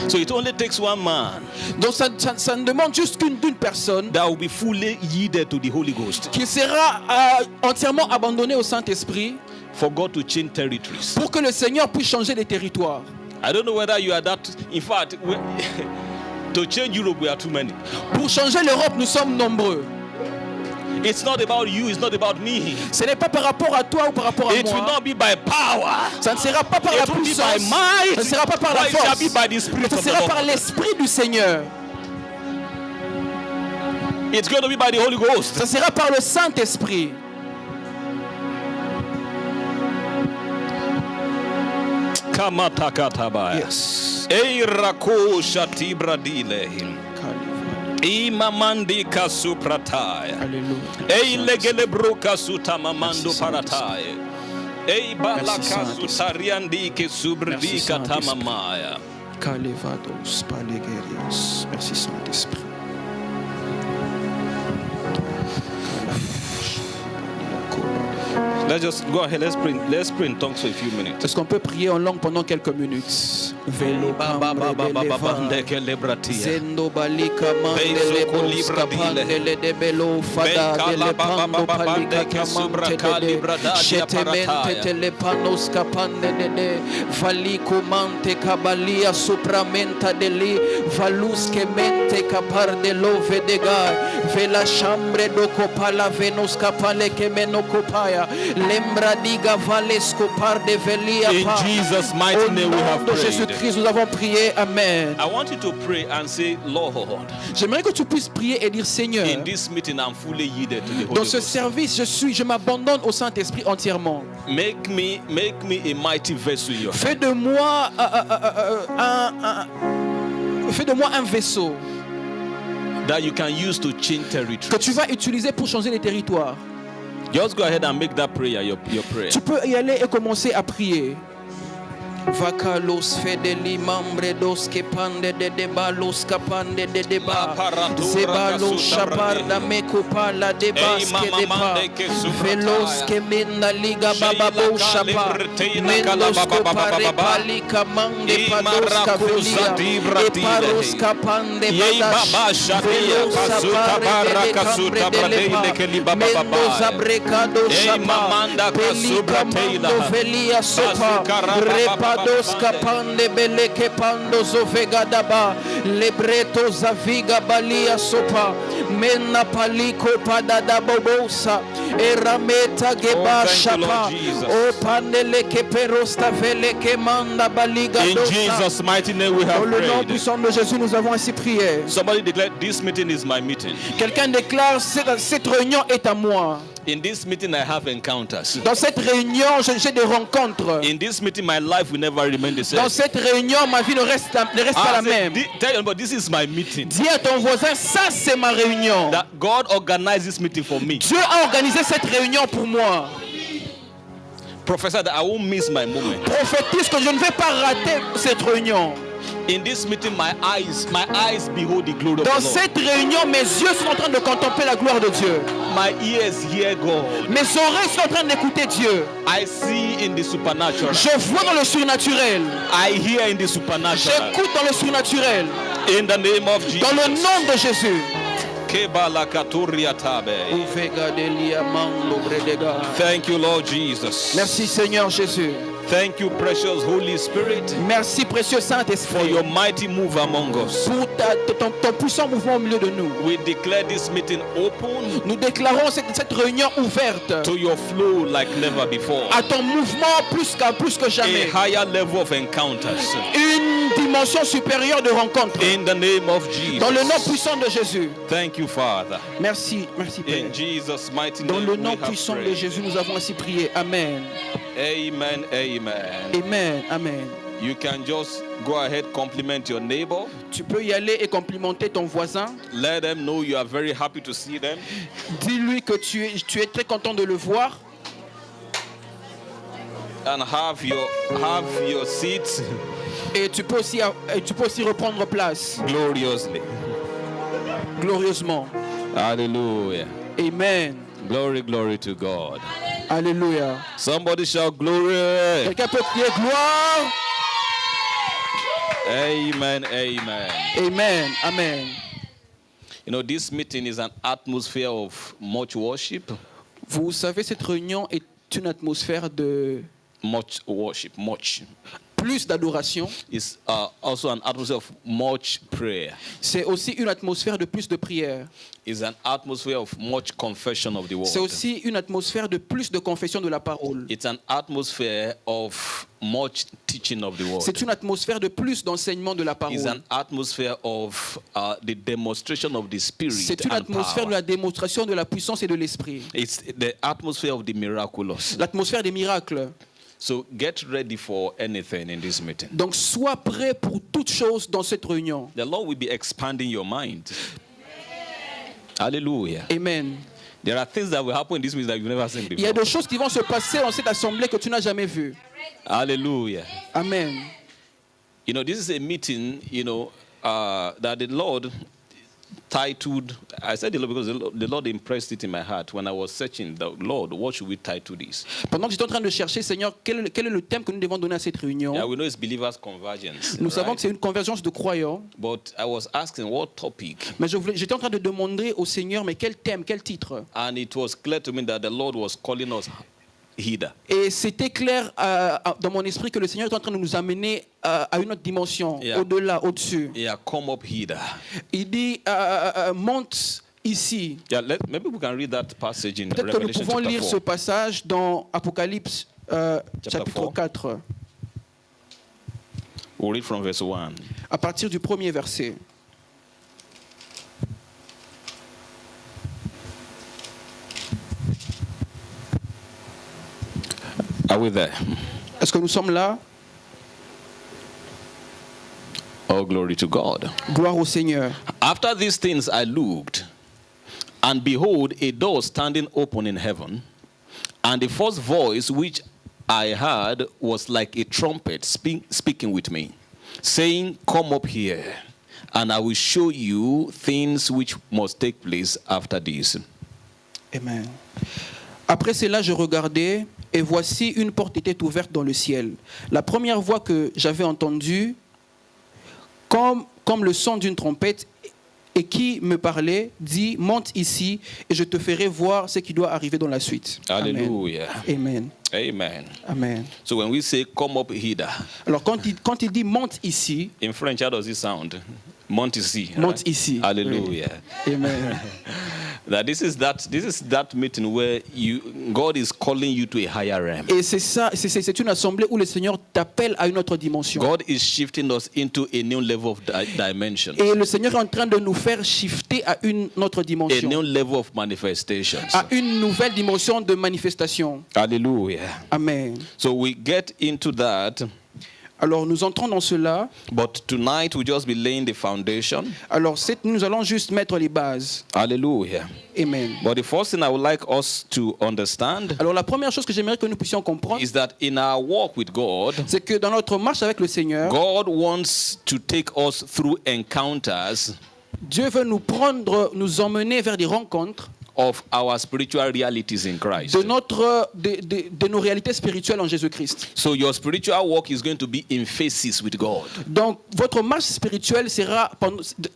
So it only takes one man. Donc ça ne demande juste d'une personne That will be fully yielded to the Holy Ghost. qui sera entièrement abandonnée au Saint-Esprit For God to change territories. pour que le Seigneur puisse changer les territoires. I don't know whether you are that. In fact, to change Europe, we are too many. Pour changer l'Europe, nous sommes nombreux. It's not about you, it's not about me. Ce n'est pas par rapport à toi ou par rapport à It will moi. not be by power. Ça ne sera pas par la It will be puissance. by might. Ça ne sera pas par la But it shall force. be by the Spirit Ça of the sera par Lord. l'Esprit du Seigneur. It's going to be by the Holy Ghost. Ça sera par le Saint-Esprit. Kamatakatabai. Yes. Eirako shatibradile. Imamandi kasuprataya. Alléluia. Ei legelebruka sutamamando parataya. Ei balaka sutariandi ke subrdika tamamaya. Kalevados palegerios. Merci Saint-Esprit. Let's just go ahead. Let's pray in tongues for a few minutes. Est-ce qu'on peut prier en langue pendant quelques minutes? Velo Zendo balika mandele boska pandele de belo fada dele pando palika kamante de shetemente telepanos kapande de valiko mante kabalia supramenta deli valuske mente kapar de love de gar vela chambre do kopala venus kapale kemeno kopaya lembra diga valesco par de velia In Jesus' mighty name we have de Jésus-Christ nous avons prié. Amen. I want you to pray and say, Lord, J'aimerais que tu puisses prier et dire Seigneur, in this meeting I'm fully yielded to the Holy dans ce Ghost. service je m'abandonne au Saint-Esprit entièrement. Make me a mighty vessel in your hand. Fais de moi un vaisseau That you can use to change territories. que tu vas utiliser pour changer les territoires. Just go ahead and make that prayer your prayer. Tu peux y aller et commencer à prier. Vakalos fedeli mambre dos que pande de debalos capande de deba zebalo chaparda mekupa la debas que deba velos que minda liga bababo chapa mendos copare palika mande pados cavelia e paros capande badas velos sapare de cambre mendos abrecado chapa pelika mando velia sopa repa dos capande bele que pando zovega daba lebreto zaviga balia sopa mena paliko padada bobosa erameta geba shapa o panele que perosta vele que manda baliga In dosa. Jesus' mighty name we have Dans le nom prayed. puissant de Jésus nous avons ainsi prié. Somebody declare, this meeting is my meeting. Quelqu'un déclare cette réunion est à moi. In this meeting I have encounters. Dans cette réunion j'ai des rencontres. In this meeting my life will never remain the same. Dans cette réunion ma vie ne reste pas la même. Tell your neighbor, this is my meeting. Dis à ton voisin, ça c'est ma réunion. That God organized this meeting for me. Dieu a organisé cette réunion pour moi. Prophesy that I won't miss my moment. Prophétise que je ne vais pas rater cette réunion. In this meeting my eyes behold the glory of Dans the Lord. cette réunion, mes yeux sont en train de contempler la gloire de Dieu. My ears hear God. Mes oreilles sont en train d'écouter Dieu. I see in the supernatural. Je vois dans le surnaturel. I hear in the supernatural. J'écoute dans le surnaturel. In the name of Jesus. Dans le nom de Jésus. Thank you, Lord Jesus. Merci Seigneur Jésus. Thank you, precious Holy Spirit, Merci précieux for Saint-Esprit your mighty move among us. pour ton puissant mouvement au milieu de nous. We declare this meeting open Nous déclarons cette réunion ouverte to your flow like never before. à ton mouvement plus que A jamais. higher level of encounters. Une dimension supérieure de rencontre. In the name of Jesus. Dans le nom puissant de Jésus. Thank you, Father. Merci Père. In Jesus' mighty Dans name le we nom have puissant de prayed. Jésus, nous avons ainsi prié. Amen. Amen, amen. Amen. Amen. You can just go ahead, compliment your neighbor. Tu peux y aller et complimenter ton voisin. Let them know you are very happy to see them. Dis-lui que tu es très content de le voir. And have your seats Et tu peux aussi reprendre place gloriously. glorieusement. Hallelujah. Amen. Glory, glory to God. Alléluia. Somebody shout glory. Quelqu'un peut crier gloire. Amen. Amen. Amen. Amen. You know, this meeting is an atmosphere of much worship. Vous savez, cette réunion est une atmosphère de Much worship, much. plus d'adoration. It's also an atmosphere of much prayer. C'est aussi une atmosphère de plus de prière. It's an atmosphere of much confession of the word. C'est aussi une atmosphère de plus de confession de la parole. It's an atmosphere of much teaching of the word. C'est une atmosphère de plus d'enseignement de la It's an parole. atmosphere of the demonstration of the spirit C'est une and atmosphère de power. la démonstration de la puissance et de l'esprit. It's the atmosphere of the miraculous. L'atmosphère des miracles. So get ready for anything in this meeting. Donc sois prêt pour toute chose dans cette réunion. The Lord will be expanding your mind. Hallelujah. Amen. There are things that will happen in this meeting that you've never seen Il y a before. des choses qui vont se passer dans cette assemblée que tu n'as jamais vues. Hallelujah. Amen. You know, this is a meeting, that the Lord titled. I said the Lord because the Lord impressed it in my heart when I was searching. The Lord, what should we title this? Pendant que j'étais en train de chercher, Seigneur, quel est le thème que nous devons donner à cette réunion? Yeah, we know it's believers' convergence. Nous savons right? que c'est une convergence de croyants. But I was asking what topic, Mais j'étais en train de demander au Seigneur, mais quel thème, quel titre? and it was clear to me that the Lord was calling us hither. Et c'était clair dans mon esprit que le Seigneur est en train de nous amener à une autre dimension, Yeah. au-delà, au-dessus. Yeah, come up hither. Il dit, monte ici. Yeah, maybe we can read that passage in Peut-être que nous Revelation pouvons chapter lire 4. ce passage dans Apocalypse chapitre 4. 4, We'll read from verse 1. à partir du premier verset. Are we there? Est-ce que nous sommes là? Oh, glory to God. Gloire au Seigneur. After these things I looked, and behold, a door standing open in heaven, and the first voice which I heard was like a trumpet speaking with me, saying, Come up here, and I will show you things which must take place after this. Amen. Après cela, je regardais, et voici une porte était ouverte dans le ciel. La première voix que j'avais entendue, comme le son d'une trompette, et qui me parlait, dit, monte ici, et je te ferai voir ce qui doit arriver dans la suite. Hallelujah. Amen. Amen. Amen. So when we say, Come up hither, Alors quand il dit monte ici, in French, how does it sound? Monte ici. monte ici. Hallelujah. Oui. Amen. That this is that meeting where God is calling you to a higher realm. Et c'est ça, c'est une assemblée où le Seigneur t'appelle à une autre dimension. God is shifting us into a new level of dimension, Et le Seigneur est en train de nous faire shifter à une autre a dimension, new level of manifestations. à une nouvelle dimension de manifestation. Hallelujah. Amen. So we get into that, Alors nous entrons dans cela. but tonight we just be laying the foundation. Alors nous allons juste mettre les bases. Hallelujah. Amen. But the first thing I would like us to understand Alors la première chose que j'aimerais que nous puissions comprendre, is that in our walk with God, c'est que dans notre marche avec le Seigneur, God wants to take us through encounters Dieu veut nous prendre, nous emmener vers des rencontres of our spiritual realities in Christ. de nos réalités spirituelles en Jésus-Christ. So your spiritual walk is going to be in phases with God. Donc votre marche spirituelle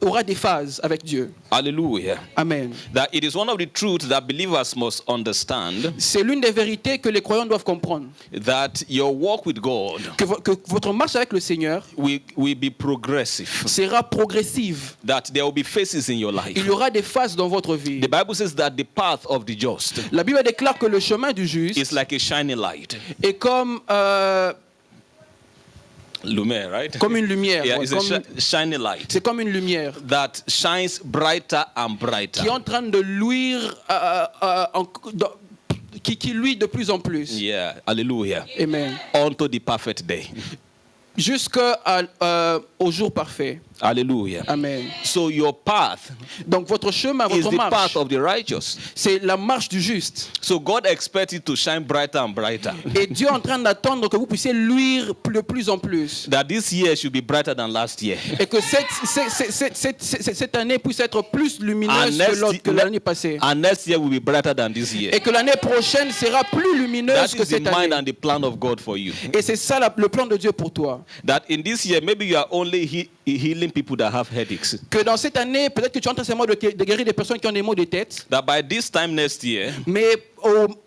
aura des phases avec Dieu. Hallelujah. Amen. That it is one of the truths that believers must understand, C'est l'une des vérités que les croyants doivent comprendre. that your walk with God Que votre marche avec le Seigneur will be progressive. sera progressive. That there will be phases in your life. Il y aura des phases dans votre vie. The Bible says that the path of the just La Bible déclare que le chemin du juste is like a shining light. est comme Lumière, right? une lumière. Yeah, Ouais, it's a shining light c'est comme une lumière that shines brighter and brighter. qui est en train de luire, qui luit de plus en plus. Yeah, hallelujah. Amen. Unto the perfect day. Jusqu'au jour parfait. Hallelujah. Amen. So your path Donc votre chemin, is votre the marche, path of the righteous. c'est la marche du juste. So God expects it to shine brighter and brighter. Et Dieu est en train d'attendre que vous puissiez luire de plus en plus. That this year should be brighter than last year. Et que cette année puisse être plus lumineuse que l'année passée. And next year will be brighter than this year. Et que l'année prochaine sera plus lumineuse That que is the cette mind année. and the plan of God for you. Et c'est ça le plan de Dieu pour toi. That in this year, maybe you are only healing people that have headaches. Que dans cette année, peut-être que tu es en train seulement de guérir des personnes qui ont des maux de tête. That by this time next year, Mais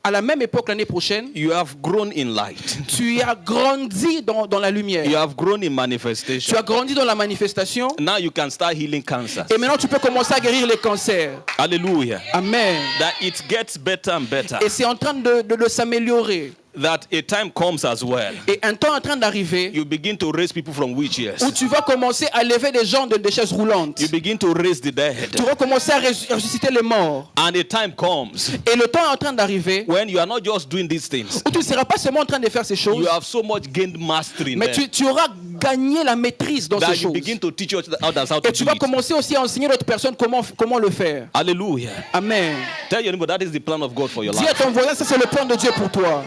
à la même époque, l'année prochaine, you have grown in light. tu as grandi dans la lumière. You have grown in Tu manifestation. as grandi dans la manifestation. Now you can start healing cancer. Et maintenant, tu peux commencer à guérir les cancers. Hallelujah. Amen. That it gets better and better. Et c'est en train de s'améliorer. That a time comes as well. Et un temps est en train d'arriver You begin to raise people from wheelchairs. où tu vas commencer à lever des gens de chaises roulantes. You begin to raise the Tu dead. vas commencer à ressusciter les morts. And a time comes Et le temps est en train d'arriver when you are not just doing these things. où tu ne seras pas seulement en train de faire ces choses, You have so much gained mastery in mais them tu auras gagné la maîtrise dans ces that you choses. begin to teach others how to Et tu do vas it. commencer aussi à enseigner d'autres personnes comment le faire. Hallelujah. Amen. Tell your neighbor that is the plan of God for your Dis à life. ton voisin, ça c'est le plan de Dieu pour toi.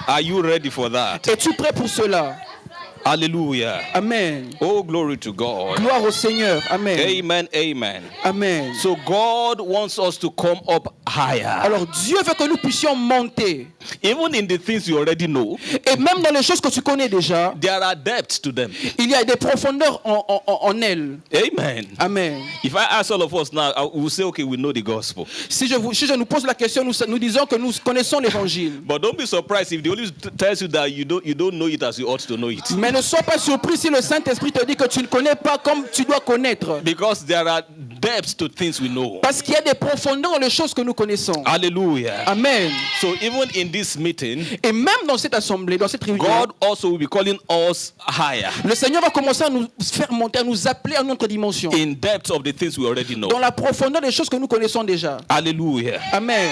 Are you ready for that? Es-tu prêt pour cela? Hallelujah. Amen. Oh, glory to God. Gloire au Seigneur. Amen. Amen. Amen. Amen. So God wants us to come up higher. Alors Dieu veut que nous puissions monter. Even in the things you already know, Et même dans les choses que tu connais déjà, there are depths to them. il y a des profondeurs en elles. Amen. Amen. If I ask all of us now, we will say, okay, we know the gospel. Si je nous pose la question, nous disons que nous connaissons l'évangile. But don't be surprised if the Holy Spirit tells you that you don't know it as you ought to know it. Mais ne sois pas surpris si le Saint-Esprit te dit que tu ne connais pas comme tu dois connaître. Because there are depths to things we know. Parce qu'il y a des profondeurs dans les choses que nous connaissons. Hallelujah. Amen. So even in this meeting, Et même dans cette assemblée, dans cette réunion, God also will be calling us higher le Seigneur va commencer à nous faire monter, à nous appeler à notre dimension. in depth of the things we already know. Dans la profondeur des choses que nous connaissons déjà. Hallelujah. Amen.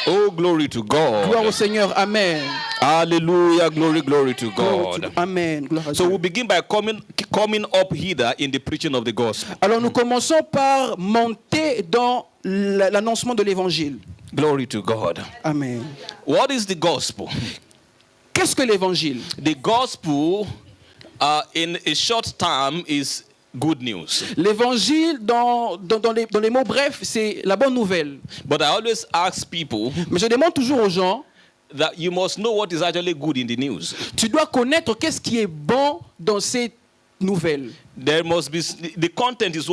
Oh, glory to Gloire au God. Seigneur. Amen. Hallelujah. Glory to God. Amen. Gloire à So Dieu. we begin by coming up hither in the preaching of the gospel. Alors nous commençons par monter dans l'annoncement de l'évangile. Glory to God. Amen. What is the gospel? Qu'est-ce que l'évangile? The gospel, in a short term, is good news. L'évangile, dans les mots brefs, c'est la bonne nouvelle. But I always ask people Mais je demande toujours aux gens, that you must know what is actually good in the news. tu dois connaître qu'est-ce qui est bon dans ces nouvelles. There must be the content is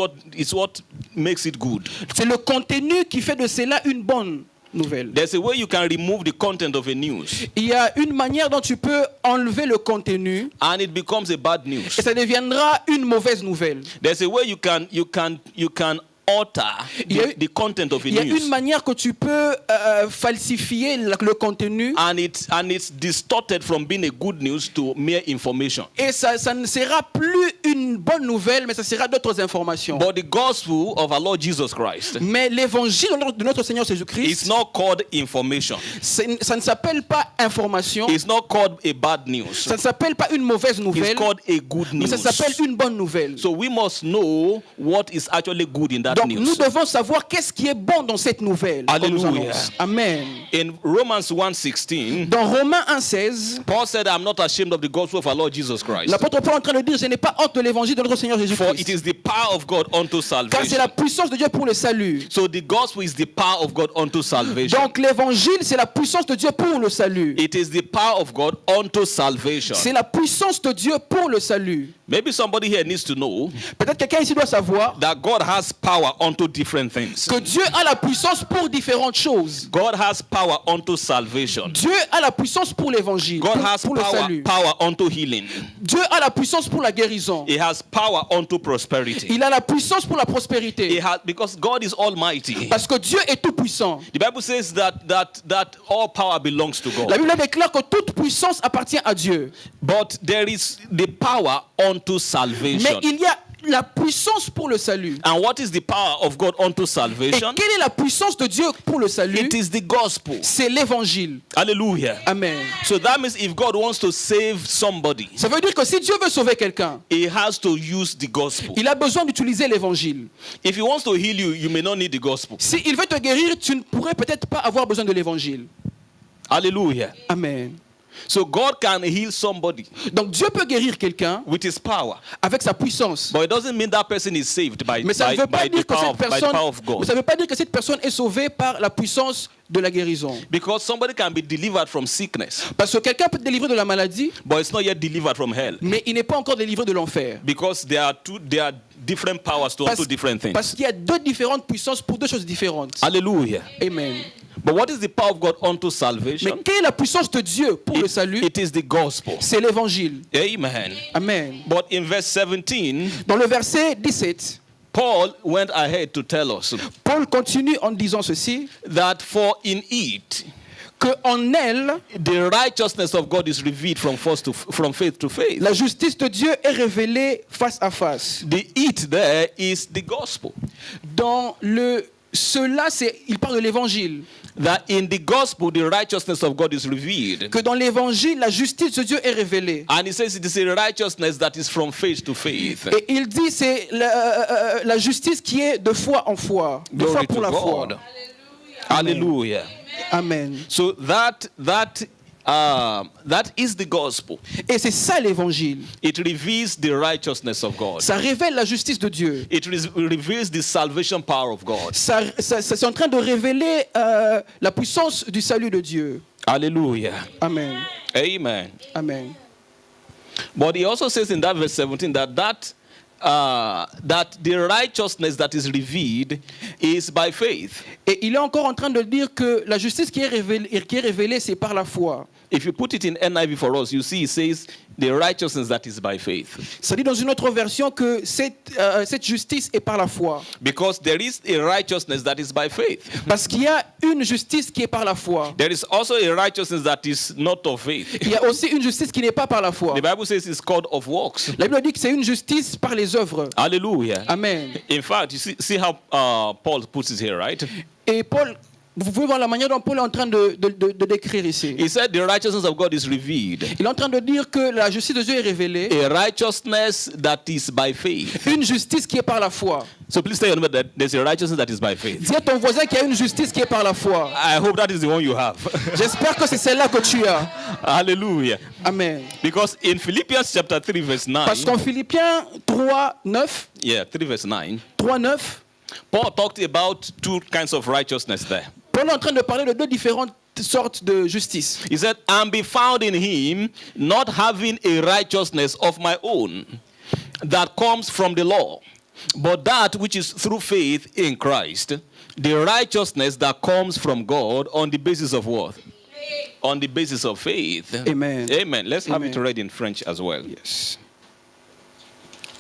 what makes it good. C'est le contenu qui fait de cela une bonne nouvelle. There's a way you can remove the content of a news Il y a une manière dont tu peux enlever le contenu and it becomes a bad news. et ça deviendra une mauvaise nouvelle. There's a way you can alter the content of a Il y a une news manière que tu peux falsifier le contenu and it's distorted from being a good news to mere information. et ça ne sera plus une bonne nouvelle, mais ça sera d'autres informations. But the gospel of our Lord Jesus Christ Mais l'évangile de notre Seigneur Jésus-Christ, is not called information. ça ne s'appelle pas information, It's not called a bad news. ça ne s'appelle pas une mauvaise It's nouvelle, called a good mais ça news. s'appelle une bonne nouvelle. So we must know what is actually good in that Donc nous news. devons savoir qu'est-ce qui est bon dans cette nouvelle qu'on nous Alléluia. annonce. Amen. In Romans 1:16, Dans Romains 1,16, Paul said, I'm not ashamed of the gospel of our Lord Jesus Christ. l'apôtre Paul est en train de dire, je n'ai pas honte de l'évangile de notre Seigneur For it Jésus-Christ. is the power of God unto Car c'est salvation. la puissance de Dieu pour le salut. So the gospel is the power of God unto salvation. Donc l'évangile, c'est la puissance de Dieu pour le salut. It is the power of God unto salvation. C'est la puissance de Dieu pour le salut. Maybe somebody here needs to know Peut-être quelqu'un ici doit savoir that God has power unto different things. que Dieu a la puissance pour différentes choses. God has power unto salvation. Dieu a la puissance pour l'évangile, God has pour le salut. power unto healing. Dieu a la puissance pour la guérison. He has power unto prosperity. Il a la puissance pour la prospérité. Because God is almighty. Parce que Dieu est tout puissant. The Bible says that all power belongs to La God. Bible déclare que toute puissance appartient à Dieu. But there is the power unto Mais salvation. il y a la puissance pour le salut. And what is the power of God unto Et salvation? quelle est la puissance de Dieu pour le salut? It is the gospel. C'est l'évangile. Hallelujah. Amen. So that means if God wants to save somebody, Ça veut dire que si Dieu veut sauver quelqu'un, he has to use the gospel. il a besoin d'utiliser l'évangile. If he wants to heal you, you may not need the gospel. S'il veut te guérir, tu ne pourrais peut-être pas avoir besoin de l'évangile. Hallelujah. Amen. So God can heal somebody Donc Dieu peut guérir quelqu'un with his power. avec sa puissance. But it doesn't mean that person is saved by, Mais ça ne veut pas by the dire que power cette of, by the personne, power of mais God. ça veut pas dire que cette personne est sauvée par la puissance de la guérison. Because somebody can be delivered from sickness, Parce que quelqu'un peut être délivré de la maladie, but it's not yet delivered from hell. mais il n'est pas encore délivré de l'enfer. Because there are different powers to do different things. Parce qu'il y a deux différentes puissances pour deux choses différentes. Hallelujah. Amen. But what is the power of God unto Mais salvation? quelle est la puissance de Dieu pour le salut? It is the gospel. C'est l'évangile. Amen. Amen. But in verse 17, Dans le verset 17, Paul went ahead to tell us Paul continue en disant ceci, that for in it, que en elle, the righteousness of God is revealed from faith to faith. la justice de Dieu est révélée face à face. The it there is the gospel. Dans cela, il parle de l'évangile. That in the gospel, the righteousness of God is revealed. Que dans l'évangile, la justice de Dieu est révélée. And he says it is a righteousness that is from faith to faith. Et il dit c'est la justice qui est de foi en foi, de foi Glory pour to la foi. God. Hallelujah. Amen. So that is the gospel. Et c'est ça l'évangile. It reveals the righteousness of God. Ça révèle la justice de Dieu. It reveals the salvation power of God. C'est en train de révéler la puissance du salut de Dieu. Hallelujah. Amen. Amen. Amen. But he also says in that verse 17 that the righteousness that is revealed is by faith. Et il est encore en train de dire que la justice qui est révélée, c'est par la foi. If you put it in NIV for us, you see it says the righteousness that is by faith. Ça dit dans une autre version que cette justice est par la foi. Because there is a righteousness that is by faith. Parce qu'il y a une justice qui est par la foi. There is also a righteousness that is not of faith. Il y a aussi une justice qui n'est pas par la foi. The Bible says it's called of works. La Bible dit que c'est une justice par les œuvres. Hallelujah. Amen. In fact, you see how Paul puts it here, right? Et Paul, vous pouvez voir la manière dont Paul est en train de décrire ici. He said the righteousness of God is revealed. Il est en train de dire que la justice de Dieu est révélée. A righteousness that is by faith. Une justice qui est par la foi. So please tell your neighbor that there's a righteousness that is by faith. Dis à ton voisin qu'il y a une justice qui est par la foi. I hope that is the one you have. J'espère que c'est celle-là que tu as. Hallelujah. Amen. Because in Philippians chapter 3 verse 9, Parce qu'en Philippiens 3, 9, 3 verse 9, 3, 9, Paul talked about two kinds of righteousness there. Paul est en train de parler de deux différentes sortes de justice. He said, and be found in him, not having a righteousness of my own that comes from the law, but that which is through faith in Christ, the righteousness that comes from God on the basis of what? On the basis of faith. Amen. Amen. Let's have it Amen. read in French as well. Yes.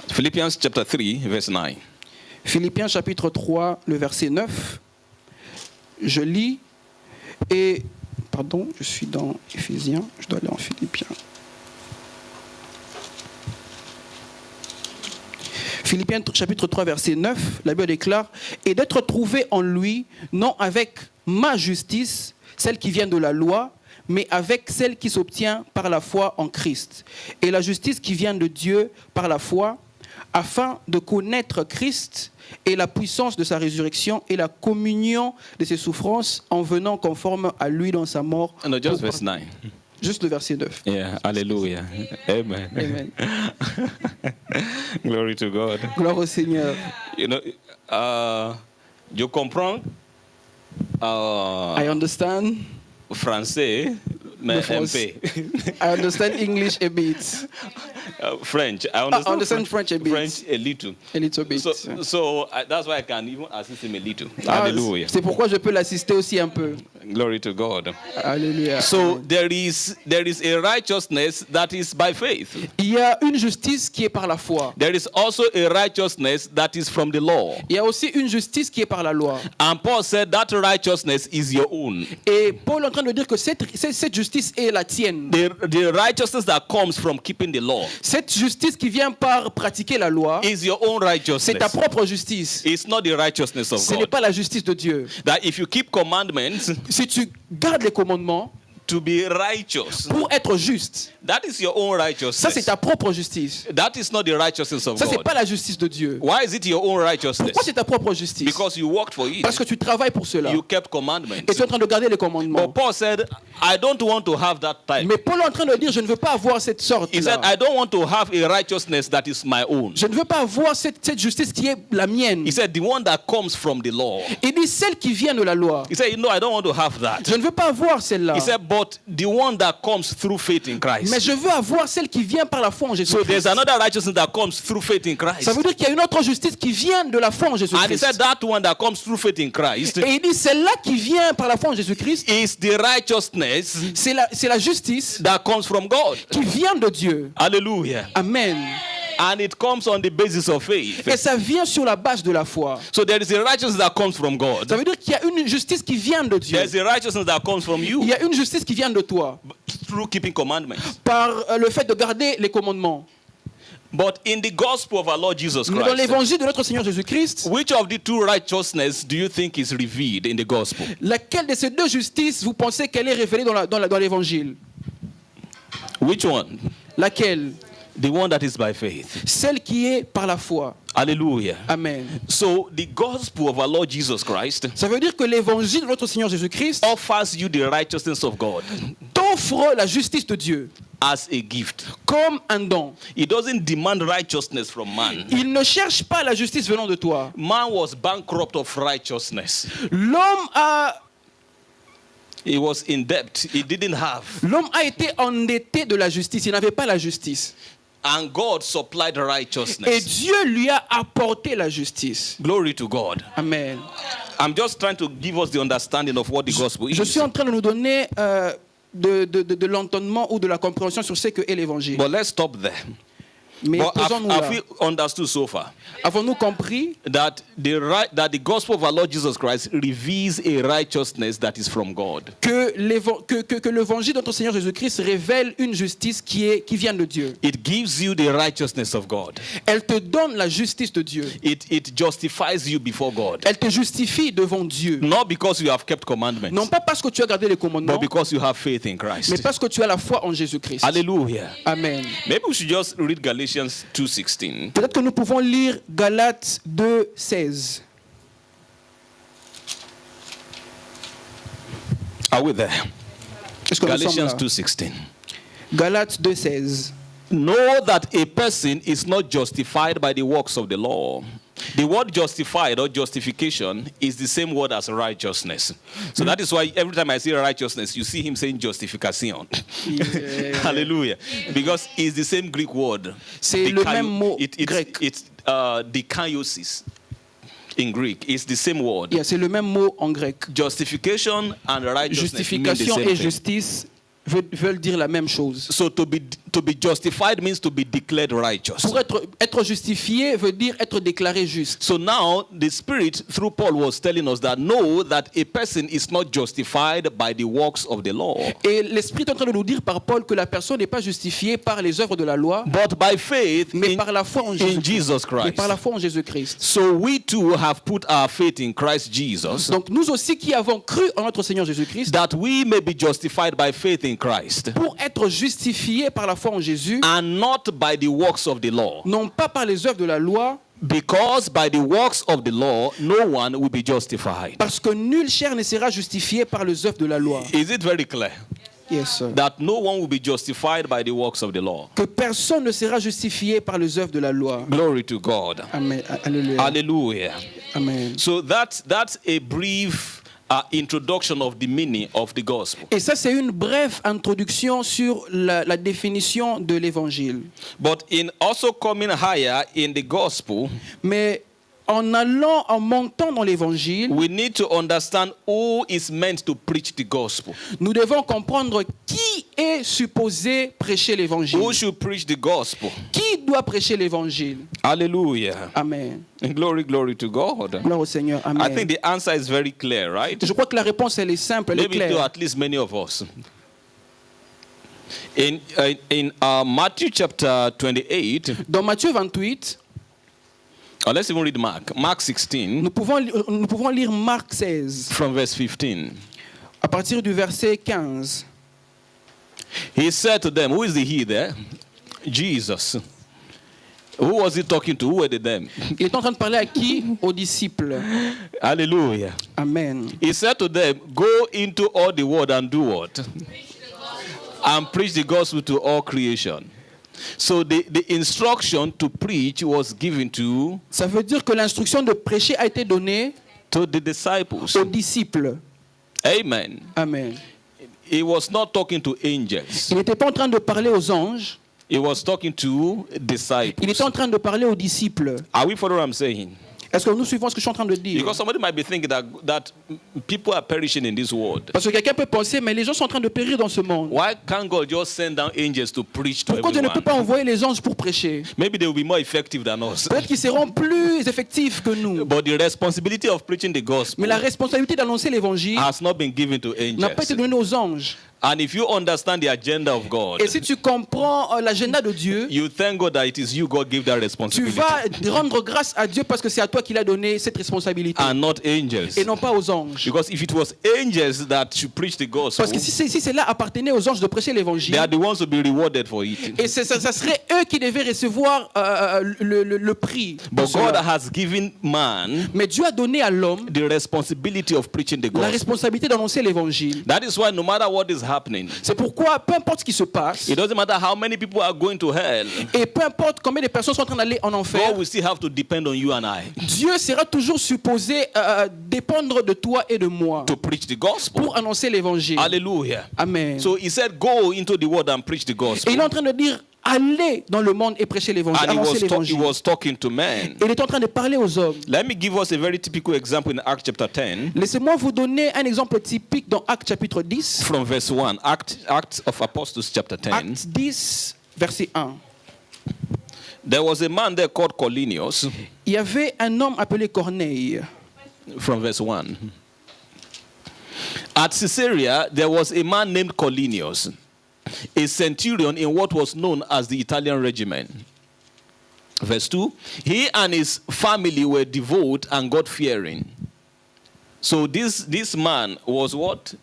Philippians chapter 3, verse 9. Philippiens chapitre 3, le verset 9. Je lis et... Pardon, je suis dans Éphésiens, je dois aller en Philippiens. Philippiens chapitre 3, verset 9, la Bible déclare « Et d'être trouvé en lui, non avec ma justice, celle qui vient de la loi, mais avec celle qui s'obtient par la foi en Christ. Et la justice qui vient de Dieu par la foi, afin de connaître Christ et la puissance de sa résurrection et la communion de ses souffrances en venant conforme à lui dans sa mort. » No, just verse 9. Juste le verset 9. Yeah, hallelujah. Amen. Amen. Glory to God. Gloire au Seigneur. You know, je comprends I understand. français, mais un France. peu. I understand English a bit. French. I I understand French a bit. French a little. A little bit. So that's why I can even assist him a little. Ah, Hallelujah. c'est pourquoi je peux l'assister aussi un peu. Glory to God. Alléluia. So there is a righteousness that is by faith. Il y a une justice qui est par la foi. There is also a righteousness that is from the law. Il y a aussi une justice qui est par la loi. And Paul said that righteousness is your own. Et Paul est en train de dire que cette justice est la tienne. The righteousness that comes from keeping the law Cette justice qui vient par pratiquer la loi, is your own c'est ta righteousness. propre justice. It's not the righteousness of Ce n'est God. pas la justice de Dieu. That if you keep commandments Si tu gardes les commandements to be righteous, pour être juste, that is your own ça c'est righteousness. ta propre justice. That is not the righteousness of Ça c'est God. pas la justice de Dieu. Why is it your own righteousness? Pourquoi c'est ta propre justice? Because you worked for it. Parce que tu travailles pour cela. You kept Et commandments. tu es en train de garder les But commandements. Paul said, I don't want to have that type. Mais Paul est en train de dire, je ne veux pas avoir cette sorte. He said, I don't want to have a righteousness that is my own. Je ne veux pas avoir cette justice qui est la mienne. He said, the one that comes from the law. Il dit celle qui vient de la loi. He said, no, I don't want to have that. Je ne veux pas avoir celle-là. He said, but the one that comes through faith in Mais Christ. je veux avoir celle qui vient par la foi en So Jésus-Christ. there's another righteousness that comes through faith in Christ. Ça veut dire qu'il y a une autre justice qui vient de la foi en And he Jésus-Christ. said that one that comes through faith in Christ Et il dit celle-là qui vient par la foi en Jésus-Christ, is the righteousness c'est la justice that comes from God. qui vient de Dieu. Hallelujah. Amen. And it comes on the basis of faith. Et ça vient sur la base de la foi. So there is a righteousness that comes from God. Ça veut dire qu'il y a une justice qui vient de Dieu. There's a righteousness that comes from Il you y a une justice qui vient de toi through keeping commandments. par le fait de garder les commandements. But in the gospel of our Lord Jesus Mais dans Christ, l'évangile de notre Seigneur Jésus-Christ, which of the two righteousness do you think is revealed in the gospel? laquelle de ces deux justices vous pensez qu'elle est révélée dans l'évangile? Which one? Laquelle? The one that is by faith. Celle qui est par la foi. Hallelujah. Amen. So the gospel of our Lord Jesus Christ Ça veut dire que l'évangile de notre Seigneur Jésus-Christ offers you the righteousness of God t'offre la justice de Dieu as a gift. comme un don. It doesn't demand righteousness from man. Il ne cherche pas la justice venant de toi. Man was bankrupt of righteousness. L'homme He was in debt. He didn't have. a été endetté de la justice. Il n'avait pas la justice. And God supplied Et righteousness. Dieu lui a apporté la justice. Glory to God. Amen. I'm just trying to give us the understanding of what the gospel Je is. suis en train de nous donner de l'entendement ou de la compréhension sur ce que est l'évangile. But let's stop there. Mais But posons-nous have là. we understood so far Avons-nous compris that the gospel of our Lord Jesus Christ reveals a righteousness that is from God? que l'évangile de notre Seigneur Jésus-Christ révèle une justice qui vient de Dieu. It gives you the righteousness of God. Elle te donne la justice de Dieu. It justifies you before God. Elle te justifie devant Dieu. Not because you have kept commandments, Non pas parce que tu as gardé les but commandements, because you have faith in mais Christ. parce que tu as la foi en Jésus-Christ. Hallelujah. Amen. Maybe we should just read Galatians 2:16. Peut-être que nous pouvons lire Galates 2:16. Are we there? Est-ce que nous sommes Galatians là? 2:16. Galates 2:16. Know that a person is not justified by the works of the law. The word justified or justification is the same word as righteousness. So that is why every time I say righteousness, you see him saying justification. Yeah. Hallelujah. Because it's the same Greek word. C'est le même mot grec. It's dikaiosis in Greek. It's the same word. Yeah, c'est le même mot en grec. Justification and righteousness mean the Justification same et thing. justice veulent dire la même chose. So to be justified means to be declared righteous. Pour être justifié veut dire être déclaré juste. So now the Spirit through Paul was telling us that know that a person is not justified by the works of the law, Et l'Esprit est en train de nous dire par Paul que la personne n'est pas justifiée par les œuvres de la loi, but by faith mais in, par la foi en in Jésus-Christ. Jesus Mais Christ. par la foi en Jésus-Christ. So we too have put our faith in Christ Jesus, Donc nous aussi qui avons cru en notre Seigneur Jésus-Christ, that we may be justified by faith in Christ, pour être justifiés par la foi en Jésus, and not by the works of the law. non pas par les œuvres de la loi, Because by the works of the law, no one will be justified. parce que nul chair ne sera justifié par les œuvres de la loi. Is it very clear Yes, sir. that no one will be justified by the works of the law? Que personne ne sera justifié par les œuvres de la loi. Glory to God. Amen. Alléluia. Hallelujah. Amen. So that's a brief introduction of the meaning of the gospel. Et ça, c'est une brève introduction sur la définition de l'évangile. But in also coming higher in the gospel, Mais en montant dans l'évangile, we need to understand who is meant to preach the gospel. nous devons comprendre qui est supposé prêcher l'évangile. Who should preach the gospel? Qui doit prêcher l'évangile? Hallelujah. Amen. And glory to God. Gloire au Seigneur. I Amen. think the answer is very clear, right? Je crois que la réponse, elle est simple, elle est Maybe to claire. at least many of us. In Matthew chapter 28, Dans Matthieu 28, or let's even read Mark 16, nous pouvons lire Marc 16, from verse 15. à partir du verset 15. He said to them, who is the he there? Jesus. Who was he talking to? Who were the them? Il est en train de parler à qui? Aux disciples. Hallelujah. Amen. He said to them, go into all the world and do what? And preach the gospel to all creation. So the instruction to preach was given to Ça veut dire que l'instruction de prêcher a été donnée the disciples. aux disciples. Amen. Amen. He was not talking to angels. Il n'était pas en train de parler aux anges, He was talking to il disciples. était en train de parler aux disciples. Are we following what I'm saying? Est-ce que nous suivons ce que je suis en train de dire? Because somebody might be thinking that people are perishing in this world. Parce que quelqu'un peut penser, mais les gens sont en train de périr dans ce monde. Why can't God just send down angels to preach to Pourquoi Dieu ne peut pas everyone? envoyer les anges pour prêcher? Maybe they will be more effective than us. Peut-être qu'ils seront plus effectifs que nous. But the responsibility of preaching the Mais gospel la responsabilité d'annoncer l'évangile has not been given to n'a pas été angels. donnée aux anges. And if you understand the agenda of God, Et si tu comprends l'agenda de Dieu, you thank God that it is you God gave that tu responsibility vas rendre grâce à Dieu parce que c'est à toi qu'il a donné cette responsabilité and not angels. et non pas aux anges. Because if it was angels that should preach the gospel, Parce que si cela appartenait aux anges de prêcher they l'évangile, are the ones to be rewarded for it. et ça serait eux qui devaient recevoir le prix. de But God cela. has given man Mais Dieu a donné à l'homme the responsibility of preaching the la gospel. responsabilité d'annoncer l'évangile. That is why no matter what is happening, C'est pourquoi, peu importe ce qui se passe, it doesn't matter how many people are going to hell, et peu importe combien de personnes sont en train d'aller en enfer, God will still have to depend on you and I Dieu sera toujours supposé dépendre de toi et de moi to preach the gospel. pour annoncer l'évangile. Hallelujah. Amen. So he said, go into the world and preach the Et gospel. il est en train de dire, allez dans le monde et prêchez l'évangile, And he annoncez he l'évangile. was talking to men. Et il est en train de parler aux hommes. Let me give us a very typical example in Acts chapter 10 Laissez-moi vous donner un exemple typique dans Actes chapitre 10. from verse 1. Acts of Apostles chapter 10. Actes 10, verset 1. There was a man there called Cornelius Il y avait un homme appelé Corneille. from verse 1. At Caesarea, there was a man named Cornelius, a centurion in what was known as the Italian regiment. Verse 2. He and his family were devout and God-fearing. So this man was what?